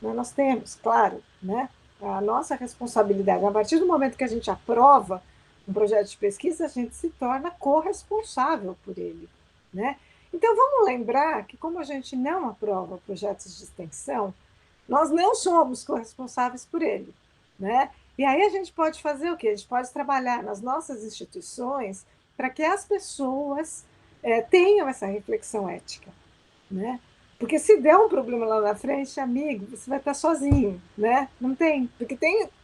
Né? Nós temos, claro, né, a nossa responsabilidade. A partir do momento que a gente aprova um projeto de pesquisa, a gente se torna corresponsável por ele. Né? Então, vamos lembrar que, como a gente não aprova projetos de extensão, nós não somos corresponsáveis por ele. Né? E aí a gente pode fazer o quê? A gente pode trabalhar nas nossas instituições para que as pessoas tenham essa reflexão ética. Né? Porque se der um problema lá na frente, amigo, você vai estar sozinho, né? Não tem, porque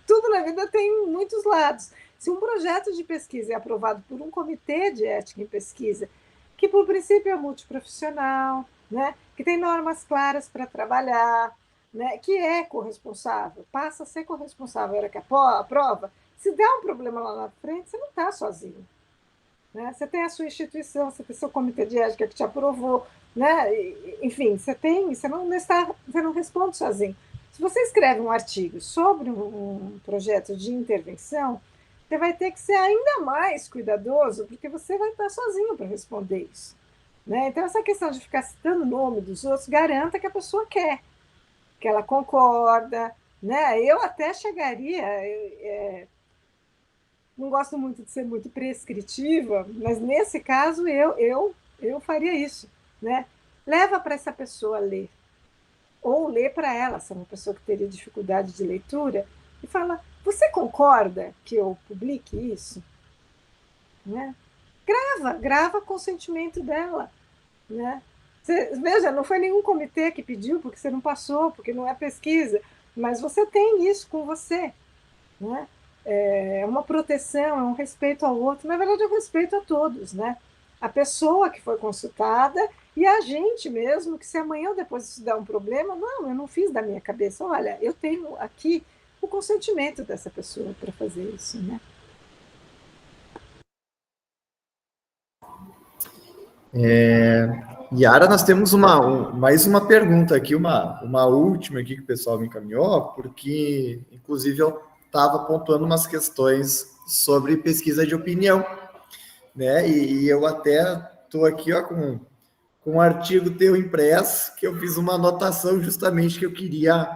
tudo na vida tem muitos lados. Se um projeto de pesquisa é aprovado por um comitê de ética em pesquisa, que por princípio é multiprofissional, né? Que tem normas claras para trabalhar, né? Que é corresponsável, passa a ser corresponsável, era que aprova. Se der um problema lá na frente, você não está sozinho. Né? Você tem a sua instituição, você tem seu comitê de ética que te aprovou, né? Enfim, você não responde sozinho. Se você escreve um artigo sobre um projeto de intervenção, você vai ter que ser ainda mais cuidadoso, porque você vai estar sozinho para responder isso. Né? Então, essa questão de ficar citando o nome dos outros, garanta que a pessoa quer, que ela concorda. Né? Eu até chegaria. Não gosto muito de ser muito prescritiva, mas nesse caso eu faria isso. Né? Leva para essa pessoa ler, ou lê para ela, se é uma pessoa que teria dificuldade de leitura, e fala: você concorda que eu publique isso? Né? Grava com o sentimento dela. Né? Veja, não foi nenhum comitê que pediu, porque você não passou, porque não é pesquisa, mas você tem isso com você. Né? É uma proteção, é um respeito ao outro, na verdade é um respeito a todos, né? A pessoa que foi consultada e a gente mesmo, que se amanhã ou depois isso der um problema, não, eu não fiz da minha cabeça, olha, eu tenho aqui o consentimento dessa pessoa para fazer isso, né? Yara, nós temos mais uma pergunta aqui, uma última aqui que o pessoal me encaminhou, porque, inclusive, eu estava pontuando umas questões sobre pesquisa de opinião, né? E eu até estou aqui ó, com um artigo teu impresso, que eu fiz uma anotação justamente que eu queria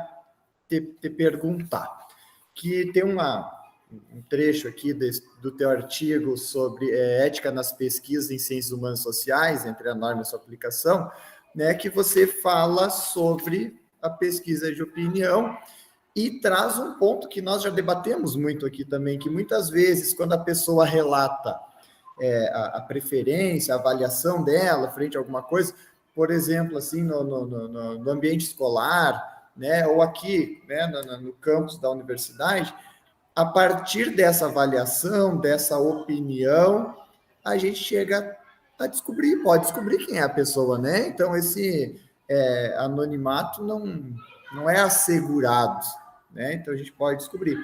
te perguntar. Que tem um trecho aqui do teu artigo sobre ética nas pesquisas em ciências humanas e sociais, entre a norma e a sua aplicação, né, que você fala sobre a pesquisa de opinião e traz um ponto que nós já debatemos muito aqui também, que muitas vezes, quando a pessoa relata a preferência, a avaliação dela frente a alguma coisa, por exemplo, assim, no ambiente escolar, né, ou aqui, né, no campus da universidade, a partir dessa avaliação, dessa opinião, a gente chega a descobrir, pode descobrir quem é a pessoa, né? Então, esse anonimato não é assegurado, né? Então, a gente pode descobrir.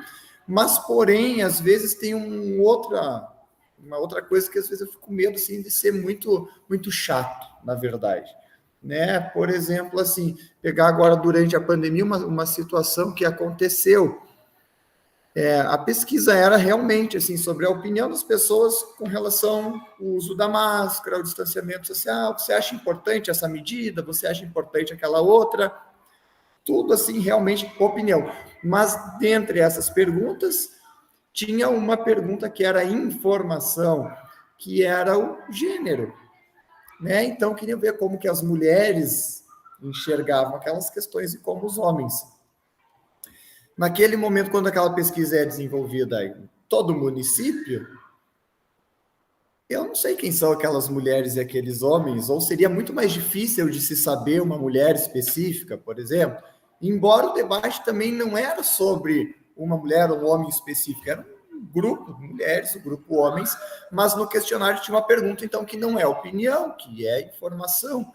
Mas, porém, às vezes tem uma outra coisa que às vezes eu fico com medo, assim, de ser muito, muito chato, na verdade. Né? Por exemplo, assim, pegar agora durante a pandemia uma situação que aconteceu, A pesquisa era realmente assim sobre a opinião das pessoas com relação ao uso da máscara, ao distanciamento social. Você acha importante essa medida? Você acha importante aquela outra? Tudo assim, realmente, opinião. Mas, dentre essas perguntas, tinha uma pergunta que era informação, que era o gênero, né? Então, queria ver como que as mulheres enxergavam aquelas questões e como os homens. Naquele momento, quando aquela pesquisa é desenvolvida em todo o município, eu não sei quem são aquelas mulheres e aqueles homens, ou seria muito mais difícil de se saber uma mulher específica, por exemplo, embora o debate também não era sobre uma mulher ou um homem específico, era um grupo de mulheres, um grupo de homens, mas no questionário tinha uma pergunta, então, que não é opinião, que é informação.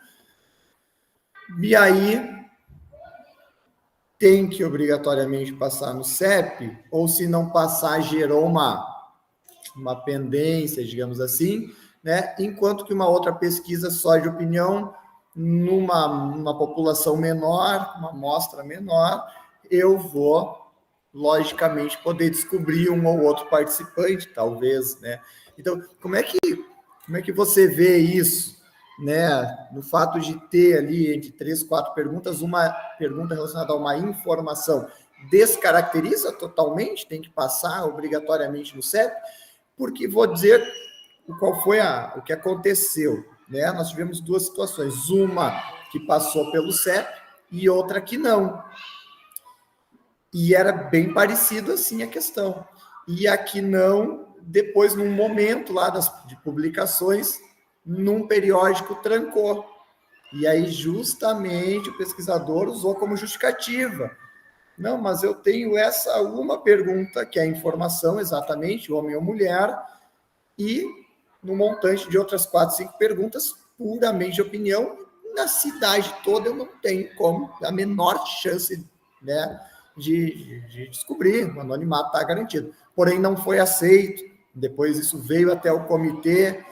E aí tem que obrigatoriamente passar no CEP, ou se não passar, gerou uma pendência, digamos assim, né? Enquanto que uma outra pesquisa só de opinião, numa população menor, uma amostra menor, eu vou, logicamente, poder descobrir um ou outro participante, talvez, né? Então, como é que você vê isso, né? No fato de ter ali entre 3, 4 perguntas, uma pergunta relacionada a uma informação descaracteriza totalmente, tem que passar obrigatoriamente no CEP, porque vou dizer qual foi o que aconteceu, né? Nós tivemos duas situações, uma que passou pelo CEP e outra que não. E era bem parecido assim a questão. E a que não, depois, num momento lá de publicações, num periódico trancou. E aí, justamente, o pesquisador usou como justificativa. Não, mas eu tenho essa uma pergunta, que é a informação, exatamente, homem ou mulher, e no montante de outras 4, 5 perguntas, puramente de opinião, na cidade toda eu não tenho como, a menor chance, né, de descobrir, o anonimato está garantido. Porém, não foi aceito, depois isso veio até o comitê,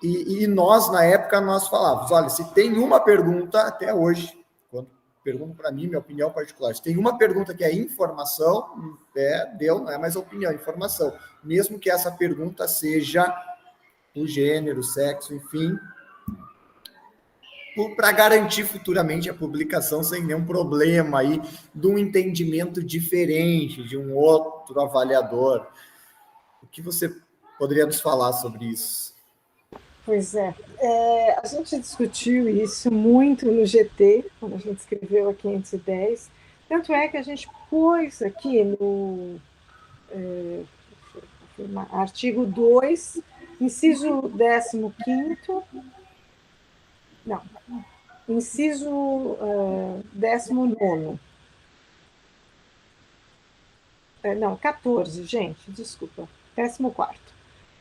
e nós, na época, nós falávamos, olha, se tem uma pergunta, até hoje, quando perguntam para mim, minha opinião particular, se tem uma pergunta que é informação, deu, não é mais opinião, é informação. Mesmo que essa pergunta seja o gênero, o sexo, enfim, para garantir futuramente a publicação sem nenhum problema aí de um entendimento diferente de um outro avaliador. O que você poderia nos falar sobre isso? Pois é. A gente discutiu isso muito no GT, quando a gente escreveu a 510, tanto é que a gente pôs aqui no artigo 2, inciso 15º, não, inciso 19º, não, 14, gente, desculpa, 14º.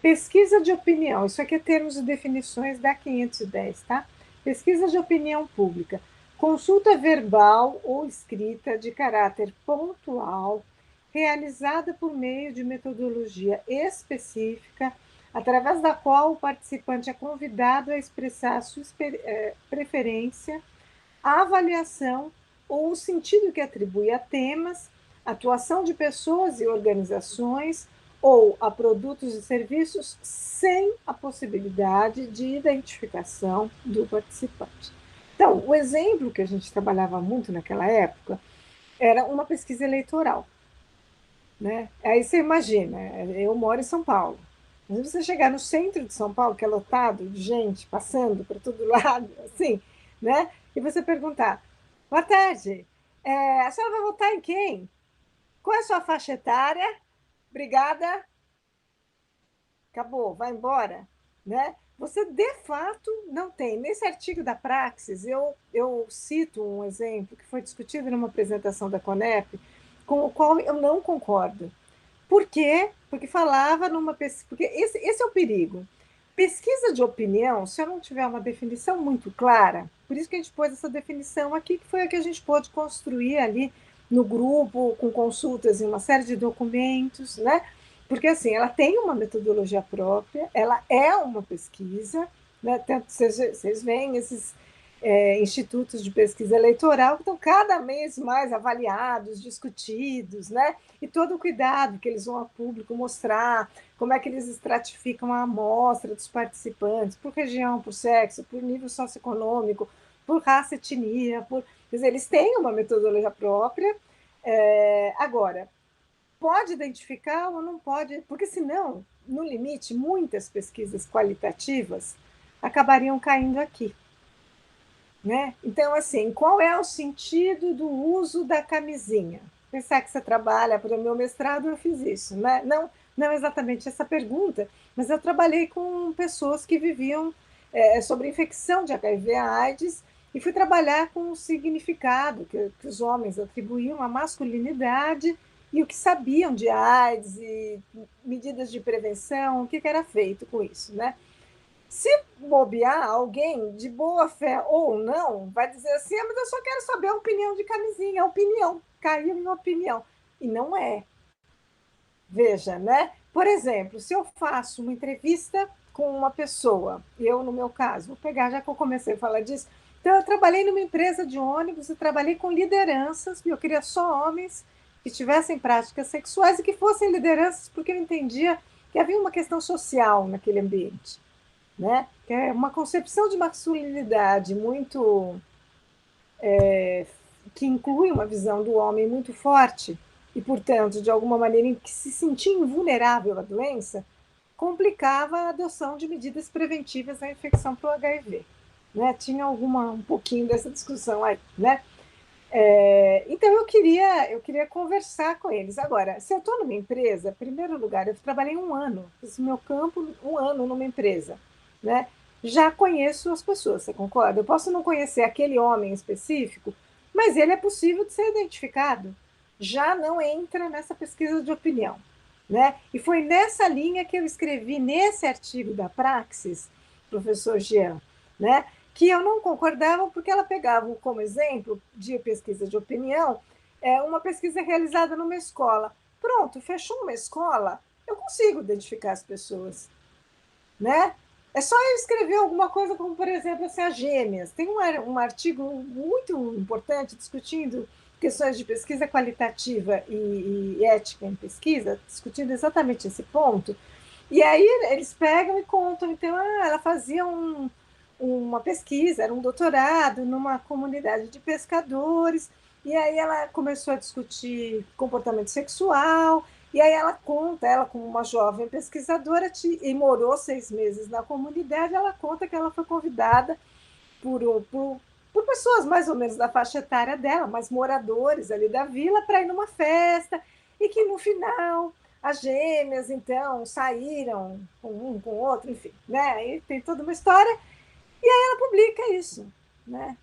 Pesquisa de opinião, isso aqui é termos e definições da 510, tá? Pesquisa de opinião pública. Consulta verbal ou escrita de caráter pontual, realizada por meio de metodologia específica, através da qual o participante é convidado a expressar a sua preferência, a avaliação ou o sentido que atribui a temas, atuação de pessoas e organizações, ou a produtos e serviços sem a possibilidade de identificação do participante. Então, o exemplo que a gente trabalhava muito naquela época era uma pesquisa eleitoral, né? Aí você imagina, eu moro em São Paulo. Mas você chegar no centro de São Paulo, que é lotado de gente passando para todo lado, assim, né? E você perguntar, boa tarde, a senhora vai votar em quem? Qual é a sua faixa etária? Obrigada. Acabou, vai embora, né? Você, de fato, não tem. Nesse artigo da Praxis, eu cito um exemplo que foi discutido numa apresentação da Conep, com o qual eu não concordo. Por quê? Porque falava numa pesquisa... Porque esse é o perigo. Pesquisa de opinião, se eu não tiver uma definição muito clara, por isso que a gente pôs essa definição aqui, que foi a que a gente pôde construir ali no grupo, com consultas em uma série de documentos, né? Porque, assim, ela tem uma metodologia própria, ela é uma pesquisa, né? Vocês veem institutos de pesquisa eleitoral que estão cada vez mais avaliados, discutidos, né? E todo o cuidado que eles vão a público mostrar, como é que eles estratificam a amostra dos participantes, por região, por sexo, por nível socioeconômico, por raça, etnia, quer dizer, eles têm uma metodologia própria. Agora, pode identificar ou não pode, porque senão, no limite, muitas pesquisas qualitativas acabariam caindo aqui. Né? Então, assim, qual é o sentido do uso da camisinha? Pensar que você trabalha para o meu mestrado, eu fiz isso. Né? Não exatamente essa pergunta, mas eu trabalhei com pessoas que viviam sobre infecção de HIV/AIDS e fui trabalhar com o significado que os homens atribuíam à masculinidade e o que sabiam de AIDS e medidas de prevenção, o que era feito com isso, né? Se bobear, alguém de boa fé ou não vai dizer assim, mas eu só quero saber a opinião de camisinha, a opinião, caiu em opinião. E não é. Veja, né? Por exemplo, se eu faço uma entrevista com uma pessoa, eu no meu caso, vou pegar, já que eu comecei a falar disso, então eu trabalhei numa empresa de ônibus, eu trabalhei com lideranças, e eu queria só homens que tivessem práticas sexuais e que fossem lideranças, porque eu entendia que havia uma questão social naquele ambiente. Né? Que é uma concepção de masculinidade muito que inclui uma visão do homem muito forte e, portanto, de alguma maneira em que se sentia invulnerável à doença, complicava a adoção de medidas preventivas da infecção pelo HIV. Né? Tinha um pouquinho dessa discussão aí, né? Então eu queria conversar com eles. Agora, se eu estou numa empresa, em primeiro lugar, eu trabalhei 1 ano, fiz meu campo 1 ano numa empresa. Né? Já conheço as pessoas, você concorda? Eu posso não conhecer aquele homem específico, mas ele é possível de ser identificado. Já não entra nessa pesquisa de opinião. Né? E foi nessa linha que eu escrevi nesse artigo da Praxis, professor Jean, né? Que eu não concordava porque ela pegava como exemplo de pesquisa de opinião uma pesquisa realizada numa escola. Pronto, fechou uma escola, eu consigo identificar as pessoas. Né? É só eu escrever alguma coisa como, por exemplo, assim, as gêmeas. Tem um artigo muito importante discutindo questões de pesquisa qualitativa e ética em pesquisa, discutindo exatamente esse ponto. E aí eles pegam e contam, então, ela fazia uma pesquisa, era um doutorado numa comunidade de pescadores, e aí ela começou a discutir comportamento sexual, e aí ela conta, ela como uma jovem pesquisadora, e morou 6 meses na comunidade, ela conta que ela foi convidada por pessoas mais ou menos da faixa etária dela, mas moradores ali da vila, para ir numa festa, e que no final as gêmeas, então, saíram com um, com o outro, enfim, né? Aí tem toda uma história, e aí ela publica isso, né?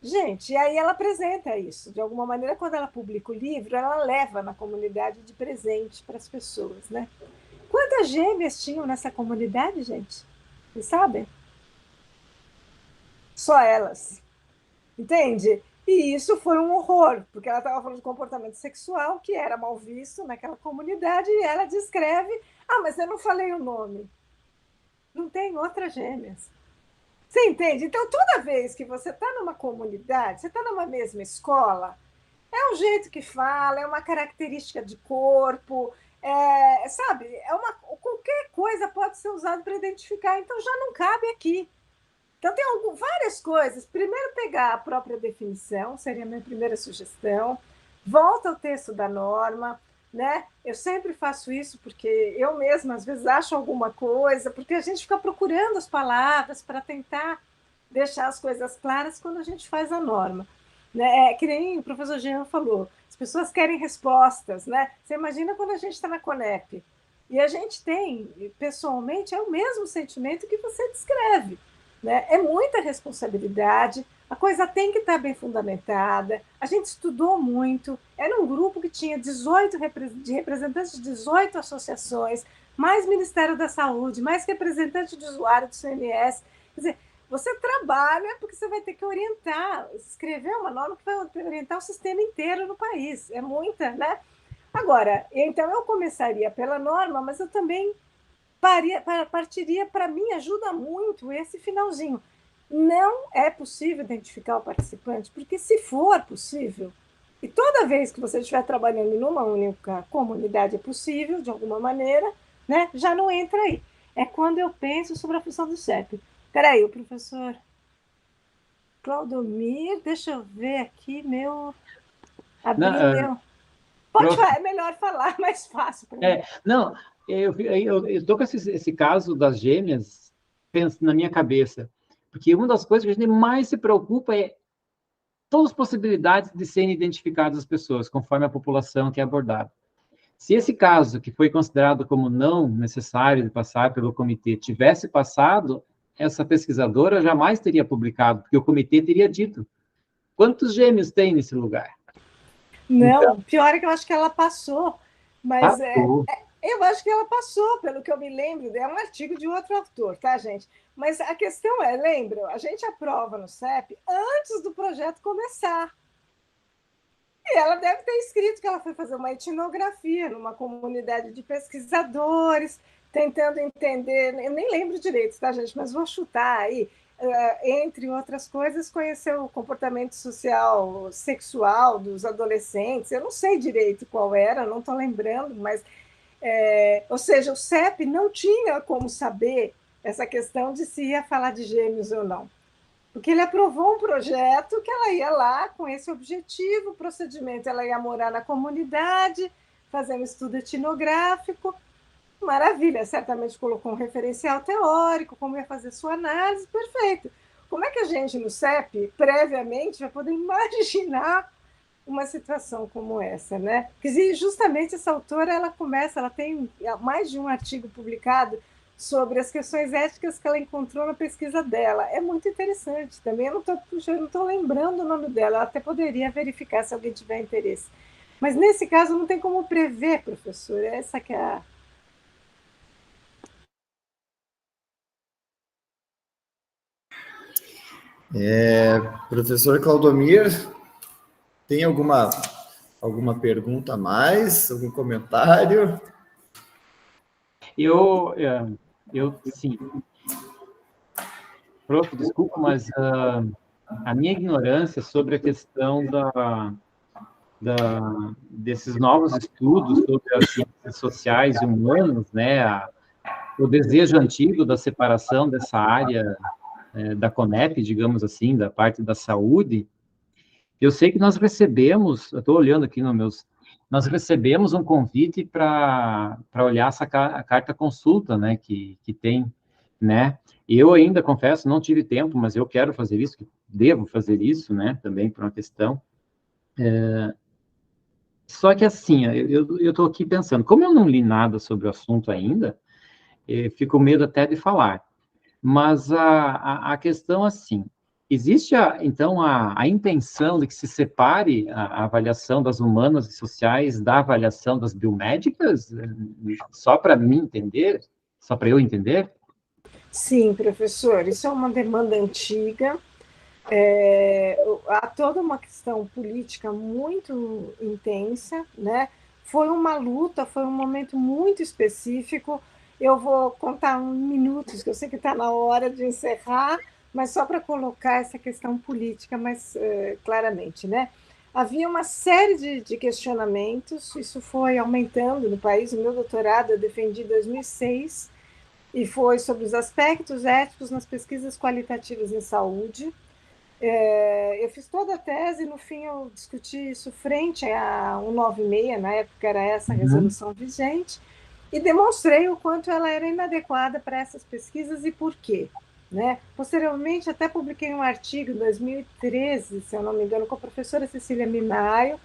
Gente, e aí ela apresenta isso. De alguma maneira, quando ela publica o livro, ela leva na comunidade de presente para as pessoas, né? Quantas gêmeas tinham nessa comunidade, gente? Vocês sabem? Só elas. Entende? E isso foi um horror, porque ela estava falando de comportamento sexual que era mal visto naquela comunidade e ela descreve, mas eu não falei o nome. Não tem outras gêmeas. Você entende? Então, toda vez que você está numa comunidade, você está numa mesma escola, é um jeito que fala, é uma característica de corpo, sabe? Qualquer coisa pode ser usada para identificar, então já não cabe aqui. Então, tem várias coisas. Primeiro, pegar a própria definição, seria a minha primeira sugestão. Volta ao texto da norma, né? Eu sempre faço isso porque eu mesma, às vezes, acho alguma coisa, porque a gente fica procurando as palavras para tentar deixar as coisas claras quando a gente faz a norma. Né? Que nem o professor Jean falou, as pessoas querem respostas, né? Você imagina quando a gente está na Conep e a gente tem, pessoalmente, é o mesmo sentimento que você descreve. Né? É muita responsabilidade, a coisa tem que estar bem fundamentada, a gente estudou muito, era um grupo que tinha 18 representantes de 18 associações, mais Ministério da Saúde, mais representante de usuário do CNS. Quer dizer, você trabalha porque você vai ter que orientar, escrever uma norma que vai orientar o sistema inteiro no país. É muita, né? Agora, então eu começaria pela norma, mas eu também partiria, para mim, ajuda muito esse finalzinho. não é possível identificar o participante, porque se for possível, e toda vez que você estiver trabalhando numa única comunidade é possível, de alguma maneira, né, já não entra aí. É quando eu penso sobre a função do CEP. Espera aí, o professor Claudomir, deixa eu ver aqui, Não, abrir meu... Pode prof, falar, é melhor falar, mais fácil para mim. não, eu estou com esse caso das gêmeas penso na minha cabeça, porque uma das coisas que a gente mais se preocupa é todas as possibilidades de serem identificadas as pessoas, conforme a população que é abordada. Se esse caso, que foi considerado como não necessário de passar pelo comitê, tivesse passado, essa pesquisadora jamais teria publicado, porque o comitê teria dito quantos gêmeos tem nesse lugar. Então, Não, pior é que eu acho que ela passou, mas passou. eu acho que ela passou, pelo que eu me lembro, é um artigo de outro autor, tá, gente? Mas a questão é, lembra, a gente aprova no CEP antes do projeto começar. E ela deve ter escrito que ela foi fazer uma etnografia numa comunidade de pesquisadores, tentando entender, eu nem lembro direito, tá, gente? Mas vou chutar aí, entre outras coisas, conhecer o comportamento social, sexual dos adolescentes. Eu não sei direito qual era, não estou lembrando, mas, ou seja, o CEP não tinha como saber essa questão de se ia falar de gêmeos ou não. Porque ele aprovou um projeto que ela ia lá com esse objetivo, o procedimento, ela ia morar na comunidade, fazer um estudo etnográfico. Maravilha, certamente colocou um referencial teórico, como ia fazer sua análise, perfeito. Como é que a gente no CEP, previamente, vai poder imaginar uma situação como essa, né? Porque justamente essa autora, ela tem mais de um artigo publicado sobre as questões éticas que ela encontrou na pesquisa dela. É muito interessante também. Eu não estou lembrando o nome dela, ela até poderia verificar se alguém tiver interesse. Mas nesse caso não tem como prever, professor. Essa que é a... Professor Claudomir, tem alguma pergunta a mais? Algum comentário? Sim. Prof, desculpa, mas a minha ignorância sobre a questão desses novos estudos sobre as ciências sociais e humanas, né, o desejo antigo da separação dessa área da CONEP, digamos assim, da parte da saúde, eu sei que nós recebemos, eu estou olhando aqui nós recebemos um convite para olhar a carta consulta, né, que tem, né, eu ainda, confesso, não tive tempo, mas eu quero fazer isso, devo fazer isso, né, também por uma questão. Só que assim, eu estou aqui pensando, como eu não li nada sobre o assunto ainda, fico medo até de falar. Mas a questão, assim, existe, então, a intenção de que se separe a avaliação das humanas e sociais da avaliação das biomédicas? Só para mim entender? Só para eu entender? Sim, professor, isso é uma demanda antiga. Há toda uma questão política muito intensa, né? Foi uma luta, foi um momento muito específico. Eu vou contar uns minutos, que eu sei que está na hora de encerrar, mas só para colocar essa questão política mais claramente, né? Havia uma série de questionamentos, isso foi aumentando no país. O meu doutorado eu defendi em 2006 e foi sobre os aspectos éticos nas pesquisas qualitativas em saúde. Eu fiz toda a tese e, no fim, eu discuti isso frente a 196, na época era essa a resolução vigente, e demonstrei o quanto ela era inadequada para essas pesquisas e por quê. Né? Posteriormente, até publiquei um artigo em 2013, se eu não me engano, com a professora Cecília Minaio,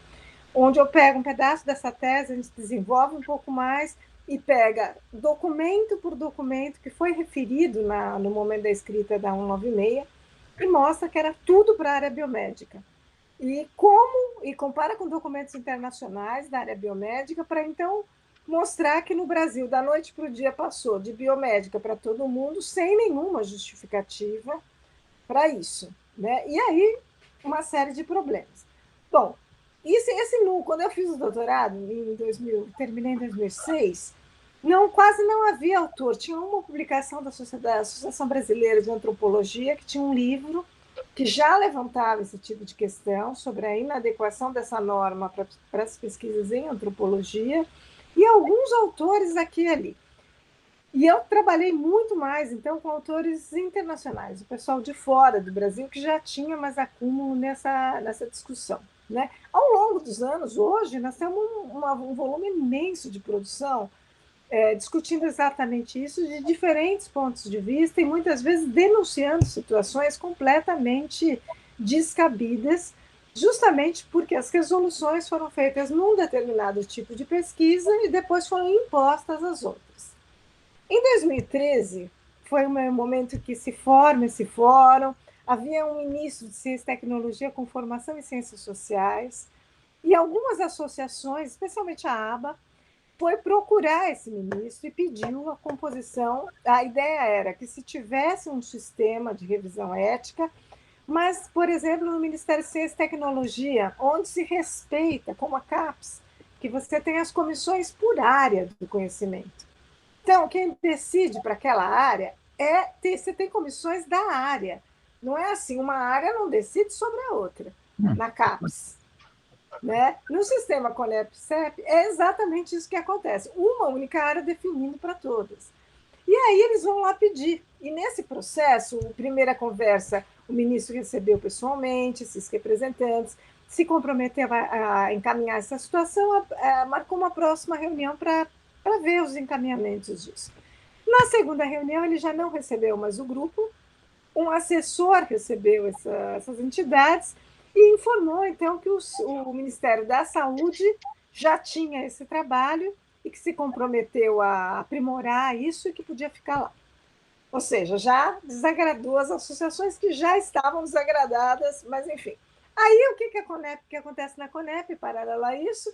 onde eu pego um pedaço dessa tese, a gente desenvolve um pouco mais e pega documento por documento que foi referido no momento da escrita da 196, e mostra que era tudo para a área biomédica. E compara com documentos internacionais da área biomédica para, então, mostrar que no Brasil, da noite para o dia, passou de biomédica para todo mundo, sem nenhuma justificativa para isso. Né? E aí, uma série de problemas. Bom, quando eu fiz o doutorado, terminei em 2006, Não, quase não havia autor. Tinha uma publicação da Associação Brasileira de Antropologia, que tinha um livro que já levantava esse tipo de questão sobre a inadequação dessa norma para as pesquisas em antropologia, e alguns autores aqui e ali. E eu trabalhei muito mais, então, com autores internacionais, o pessoal de fora do Brasil, que já tinha mais acúmulo nessa discussão. Né? Ao longo dos anos, hoje, nós temos um volume imenso de produção discutindo exatamente isso de diferentes pontos de vista e muitas vezes denunciando situações completamente descabidas, justamente porque as resoluções foram feitas num determinado tipo de pesquisa e depois foram impostas às outras. Em 2013, foi um momento que se forma esse fórum, havia um ministro de Ciência e Tecnologia com formação em Ciências Sociais, e algumas associações, especialmente a ABA, foi procurar esse ministro e pediu a composição. A ideia era que se tivesse um sistema de revisão ética, mas, por exemplo, no Ministério de Ciência e Tecnologia, onde se respeita, como a CAPES, que você tem as comissões por área do conhecimento. Então, quem decide para aquela área você tem comissões da área. Não é assim, uma área não decide sobre a outra, na CAPES. Né? No sistema CONEP-CEP, é exatamente isso que acontece. Uma única área definindo para todas. E aí eles vão lá pedir. E nesse processo, a primeira conversa, o ministro recebeu pessoalmente esses representantes, se comprometeu a encaminhar essa situação, marcou uma próxima reunião para ver os encaminhamentos disso. Na segunda reunião, ele já não recebeu mais o grupo, um assessor recebeu essas entidades e informou, então, que o Ministério da Saúde já tinha esse trabalho e que se comprometeu a aprimorar isso e que podia ficar lá. Ou seja, já desagradou as associações que já estavam desagradadas, mas enfim. Aí o que acontece na CONEP, paralelo a isso,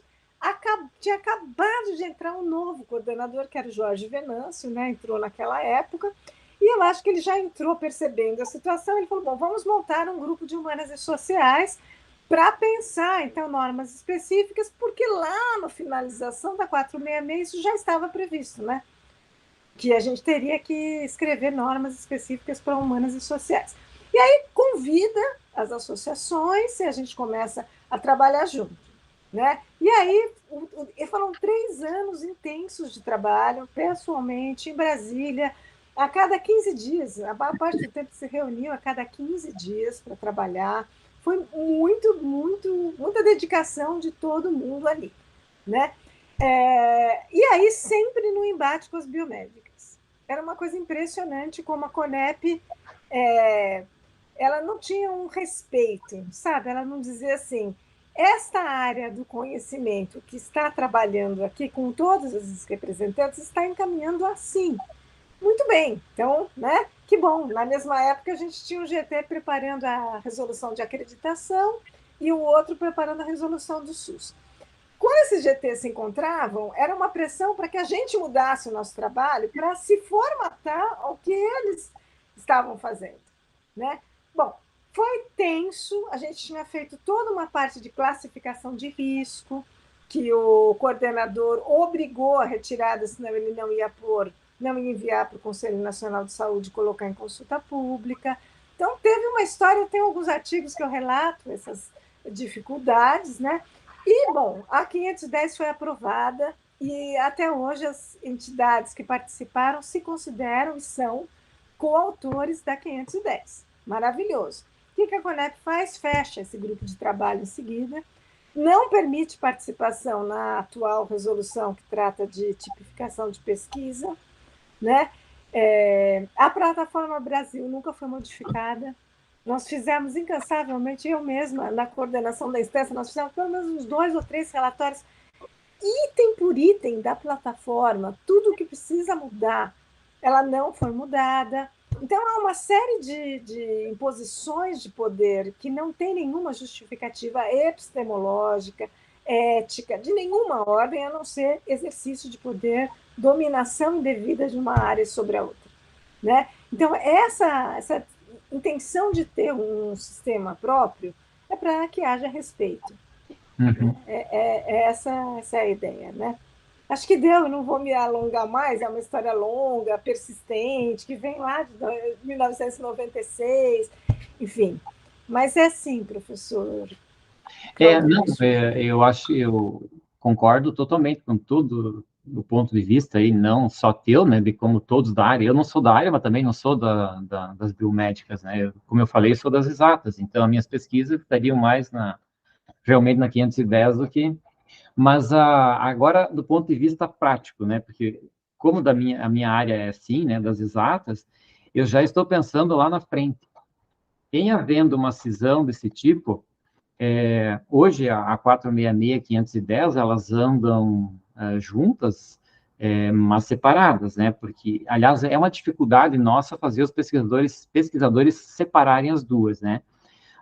tinha acabado de entrar um novo coordenador, que era o Jorge Venâncio, né? Entrou naquela época, e eu acho que ele já entrou percebendo a situação. Ele falou: bom, vamos montar um grupo de humanas e sociais para pensar, então, normas específicas, porque lá na finalização da 466 isso já estava previsto, né? Que a gente teria que escrever normas específicas para humanas e sociais. E aí convida as associações e a gente começa a trabalhar junto. Né? E aí foram 3 anos intensos de trabalho, pessoalmente, em Brasília, a cada 15 dias. A maior parte do tempo se reuniu a cada 15 dias para trabalhar. Foi muita dedicação de todo mundo ali. Né? E aí sempre no embate com as biomédicas. Era uma coisa impressionante como a CONEP ela não tinha um respeito, sabe? Ela não dizia assim: esta área do conhecimento que está trabalhando aqui com todos os representantes está encaminhando assim. Muito bem, então, né? Que bom. Na mesma época, a gente tinha o GT preparando a resolução de acreditação e o outro preparando a resolução do SUS. Quando esses GTs se encontravam, era uma pressão para que a gente mudasse o nosso trabalho para se formatar ao que eles estavam fazendo. Né? Bom, foi tenso, a gente tinha feito toda uma parte de classificação de risco, que o coordenador obrigou a retirada, senão ele não ia enviar para o Conselho Nacional de Saúde e colocar em consulta pública. Então, teve uma história, tem alguns artigos que eu relato essas dificuldades, né? E, bom, a 510 foi aprovada e até hoje as entidades que participaram se consideram e são coautores da 510. Maravilhoso. O que a CONEP faz? Fecha esse grupo de trabalho em seguida, não permite participação na atual resolução que trata de tipificação de pesquisa, né? A plataforma Brasil nunca foi modificada. Nós fizemos incansavelmente, eu mesma, na coordenação da instância, nós fizemos pelo menos uns 2 ou 3 relatórios, item por item da plataforma, tudo o que precisa mudar, ela não foi mudada. Então, há uma série de imposições de poder que não tem nenhuma justificativa epistemológica, ética, de nenhuma ordem, a não ser exercício de poder, dominação indevida de uma área sobre a outra. Né? Então, essa intenção de ter um sistema próprio é para que haja respeito. Uhum. Essa é a ideia. Né? Acho que deu, eu não vou me alongar mais, é uma história longa, persistente, que vem lá de 1996, enfim. Mas é assim, professor Não, Claudemir. eu concordo totalmente com tudo do ponto de vista aí, não só teu, né, de como todos da área. Eu não sou da área, mas também não sou das biomédicas, né? Como eu falei, eu sou das exatas, então as minhas pesquisas estariam mais realmente na 510 do que... Mas agora, do ponto de vista prático, né, porque como a minha área é assim, né, das exatas, eu já estou pensando lá na frente. Em havendo uma cisão desse tipo, hoje, a 466 e 510, elas andam juntas, mas separadas, né? Porque, aliás, é uma dificuldade nossa fazer os pesquisadores separarem as duas, né?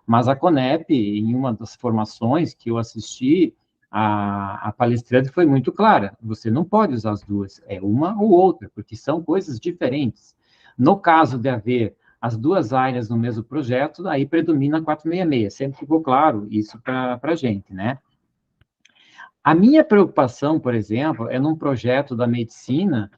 Mas a Conep, em uma das formações que eu assisti, a palestrante foi muito clara: você não pode usar as duas, é uma ou outra, porque são coisas diferentes. No caso de haver as duas áreas no mesmo projeto, aí predomina a 466, sempre ficou claro isso para a gente, né? A minha preocupação, por exemplo, é num projeto da medicina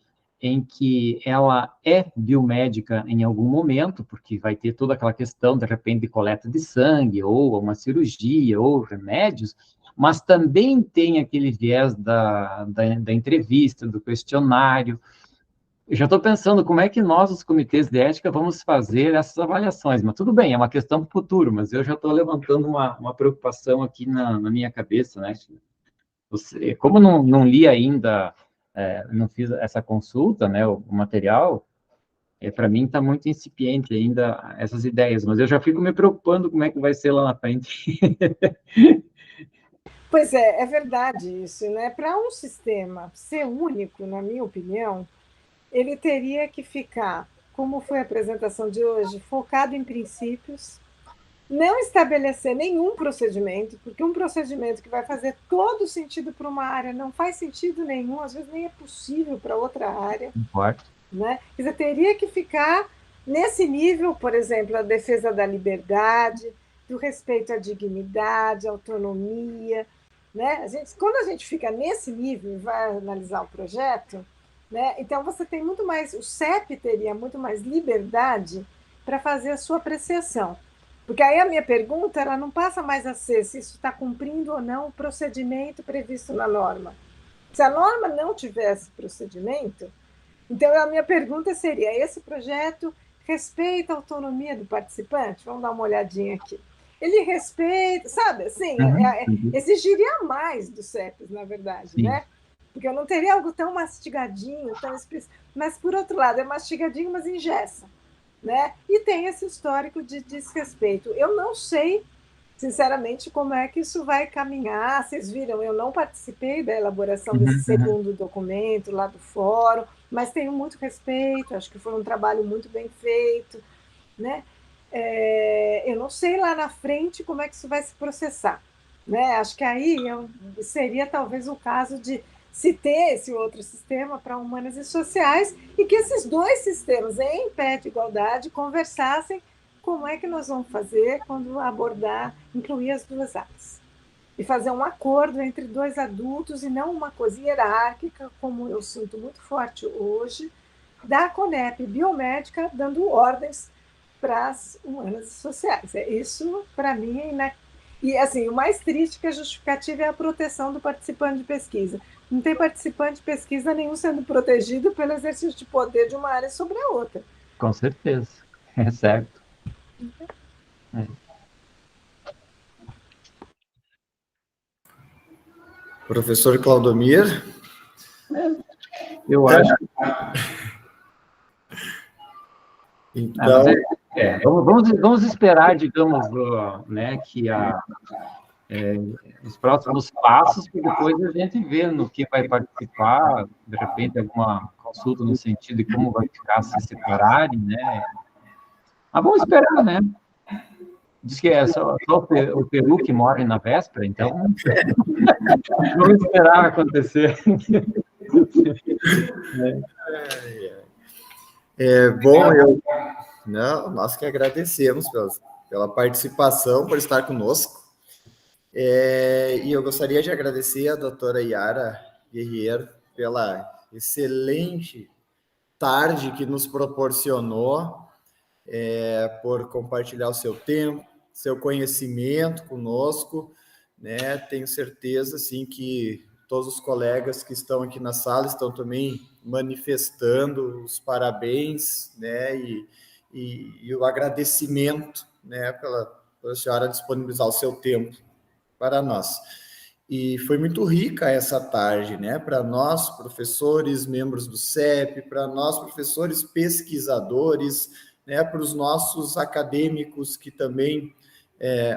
em que ela é biomédica em algum momento, porque vai ter toda aquela questão, de repente, de coleta de sangue, ou uma cirurgia, ou remédios, mas também tem aquele viés da entrevista, do questionário. Eu já estou pensando como é que nós, os comitês de ética, vamos fazer essas avaliações, mas tudo bem, é uma questão para o futuro, mas eu já estou levantando uma preocupação aqui na minha cabeça, né? Como não li ainda, não fiz essa consulta, né, o material, para mim está muito incipiente ainda essas ideias, mas eu já fico me preocupando como é que vai ser lá na frente. Pois é, é verdade isso, né? Para um sistema ser único, na minha opinião, ele teria que ficar, como foi a apresentação de hoje, focado em princípios, não estabelecer nenhum procedimento, porque um procedimento que vai fazer todo sentido para uma área não faz sentido nenhum, às vezes nem é possível para outra área. Importa. Né? Quer dizer, teria que ficar nesse nível, por exemplo, a defesa da liberdade, do respeito à dignidade, à autonomia. Né? Quando a gente fica nesse nível e vai analisar o projeto, né? Então você tem muito mais, o CEP teria muito mais liberdade para fazer a sua apreciação. Porque aí a minha pergunta ela não passa mais a ser se isso está cumprindo ou não o procedimento previsto na norma. Se a norma não tivesse procedimento, então a minha pergunta seria: esse projeto respeita a autonomia do participante? Vamos dar uma olhadinha aqui. Ele respeita, sabe, assim, exigiria mais dos CEPs, na verdade, Sim. né? Porque eu não teria algo tão mastigadinho, tão explícito. Mas, por outro lado, é mastigadinho, mas engessa. Né? E tem esse histórico de desrespeito. Eu não sei, sinceramente, como é que isso vai caminhar. Vocês viram, eu não participei da elaboração desse segundo documento lá do fórum, mas tenho muito respeito, acho que foi um trabalho muito bem feito. Né? Eu não sei lá na frente como é que isso vai se processar. Né? Acho que aí seria talvez o caso de se ter esse outro sistema para humanas e sociais e que esses dois sistemas, em pé de igualdade, conversassem como é que nós vamos fazer quando abordar, incluir as duas áreas. E fazer um acordo entre dois adultos e não uma coisa hierárquica, como eu sinto muito forte hoje, da Conep biomédica dando ordens para as humanas e sociais. Isso, para mim, é E, assim, o mais triste é que a justificativa é a proteção do participante de pesquisa. Não tem participante de pesquisa nenhum sendo protegido pelo exercício de poder de uma área sobre a outra. Com certeza, é certo. Professor Claudemir? Eu acho que... Então... vamos esperar, digamos, né, que os próximos passos, que depois a gente vê no que vai participar, de repente alguma consulta no sentido de como vai ficar se separarem, né? Mas vamos esperar, né? Diz que é só o Peru que morre na véspera, então vamos esperar acontecer. Bom, nós que agradecemos pela participação, por estar conosco. E eu gostaria de agradecer a doutora Yara Guerreiro pela excelente tarde que nos proporcionou, por compartilhar o seu tempo, seu conhecimento conosco, né? Tenho certeza, sim, que todos os colegas que estão aqui na sala estão também manifestando os parabéns, né? E o agradecimento, né? Pela senhora disponibilizar o seu tempo para nós. E foi muito rica essa tarde, né? Para nós, professores, membros do CEP, para nós, professores pesquisadores, né? Para os nossos acadêmicos que também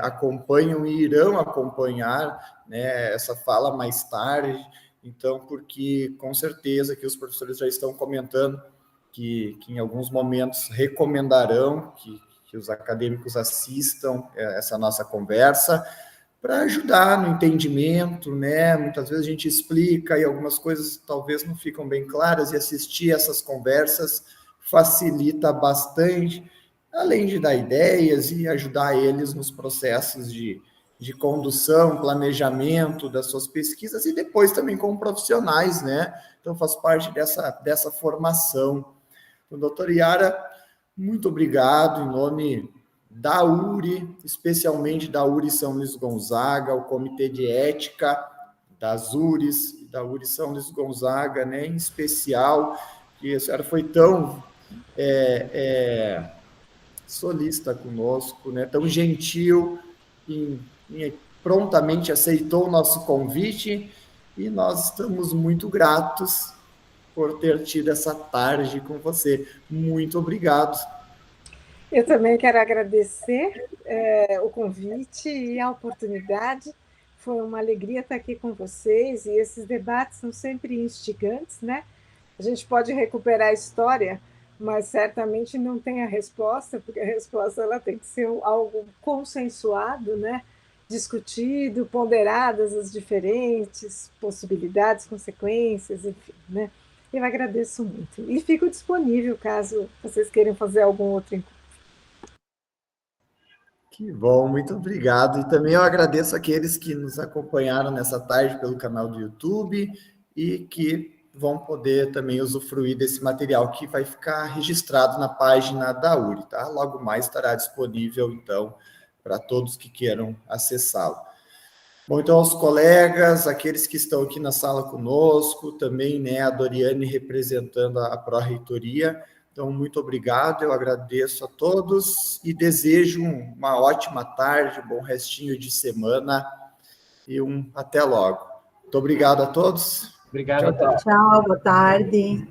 acompanham e irão acompanhar, né, essa fala mais tarde. Então, porque com certeza que os professores já estão comentando que em alguns momentos recomendarão que os acadêmicos assistam essa nossa conversa, para ajudar no entendimento, né? Muitas vezes a gente explica e algumas coisas talvez não ficam bem claras, e assistir essas conversas facilita bastante, além de dar ideias e ajudar eles nos processos de condução, planejamento das suas pesquisas, e depois também como profissionais, né? Então faz parte dessa formação. Então, doutora Yara, muito obrigado, em nome da URI, especialmente da URI São Luís Gonzaga, o Comitê de Ética das URIs, da URI São Luís Gonzaga, né, em especial, que a senhora foi tão solícita conosco, né, tão gentil, e prontamente aceitou o nosso convite, e nós estamos muito gratos por ter tido essa tarde com você. Muito obrigado. Eu também quero agradecer o convite e a oportunidade. Foi uma alegria estar aqui com vocês, e esses debates são sempre instigantes, né? A gente pode recuperar a história, mas certamente não tem a resposta, porque a resposta ela tem que ser algo consensuado, né? Discutido, ponderadas as diferentes possibilidades, consequências, enfim, né? Eu agradeço muito. E fico disponível caso vocês queiram fazer algum outro encontro. Que bom, muito obrigado. E também eu agradeço aqueles que nos acompanharam nessa tarde pelo canal do YouTube e que vão poder também usufruir desse material que vai ficar registrado na página da URI, tá? Logo mais estará disponível, então, para todos que queiram acessá-lo. Bom, então, aos colegas, aqueles que estão aqui na sala conosco, também, né, a Doriane representando a Pró-Reitoria. Então, muito obrigado, eu agradeço a todos e desejo uma ótima tarde, um bom restinho de semana e até logo. Muito obrigado a todos. Obrigado. Tchau, boa tarde.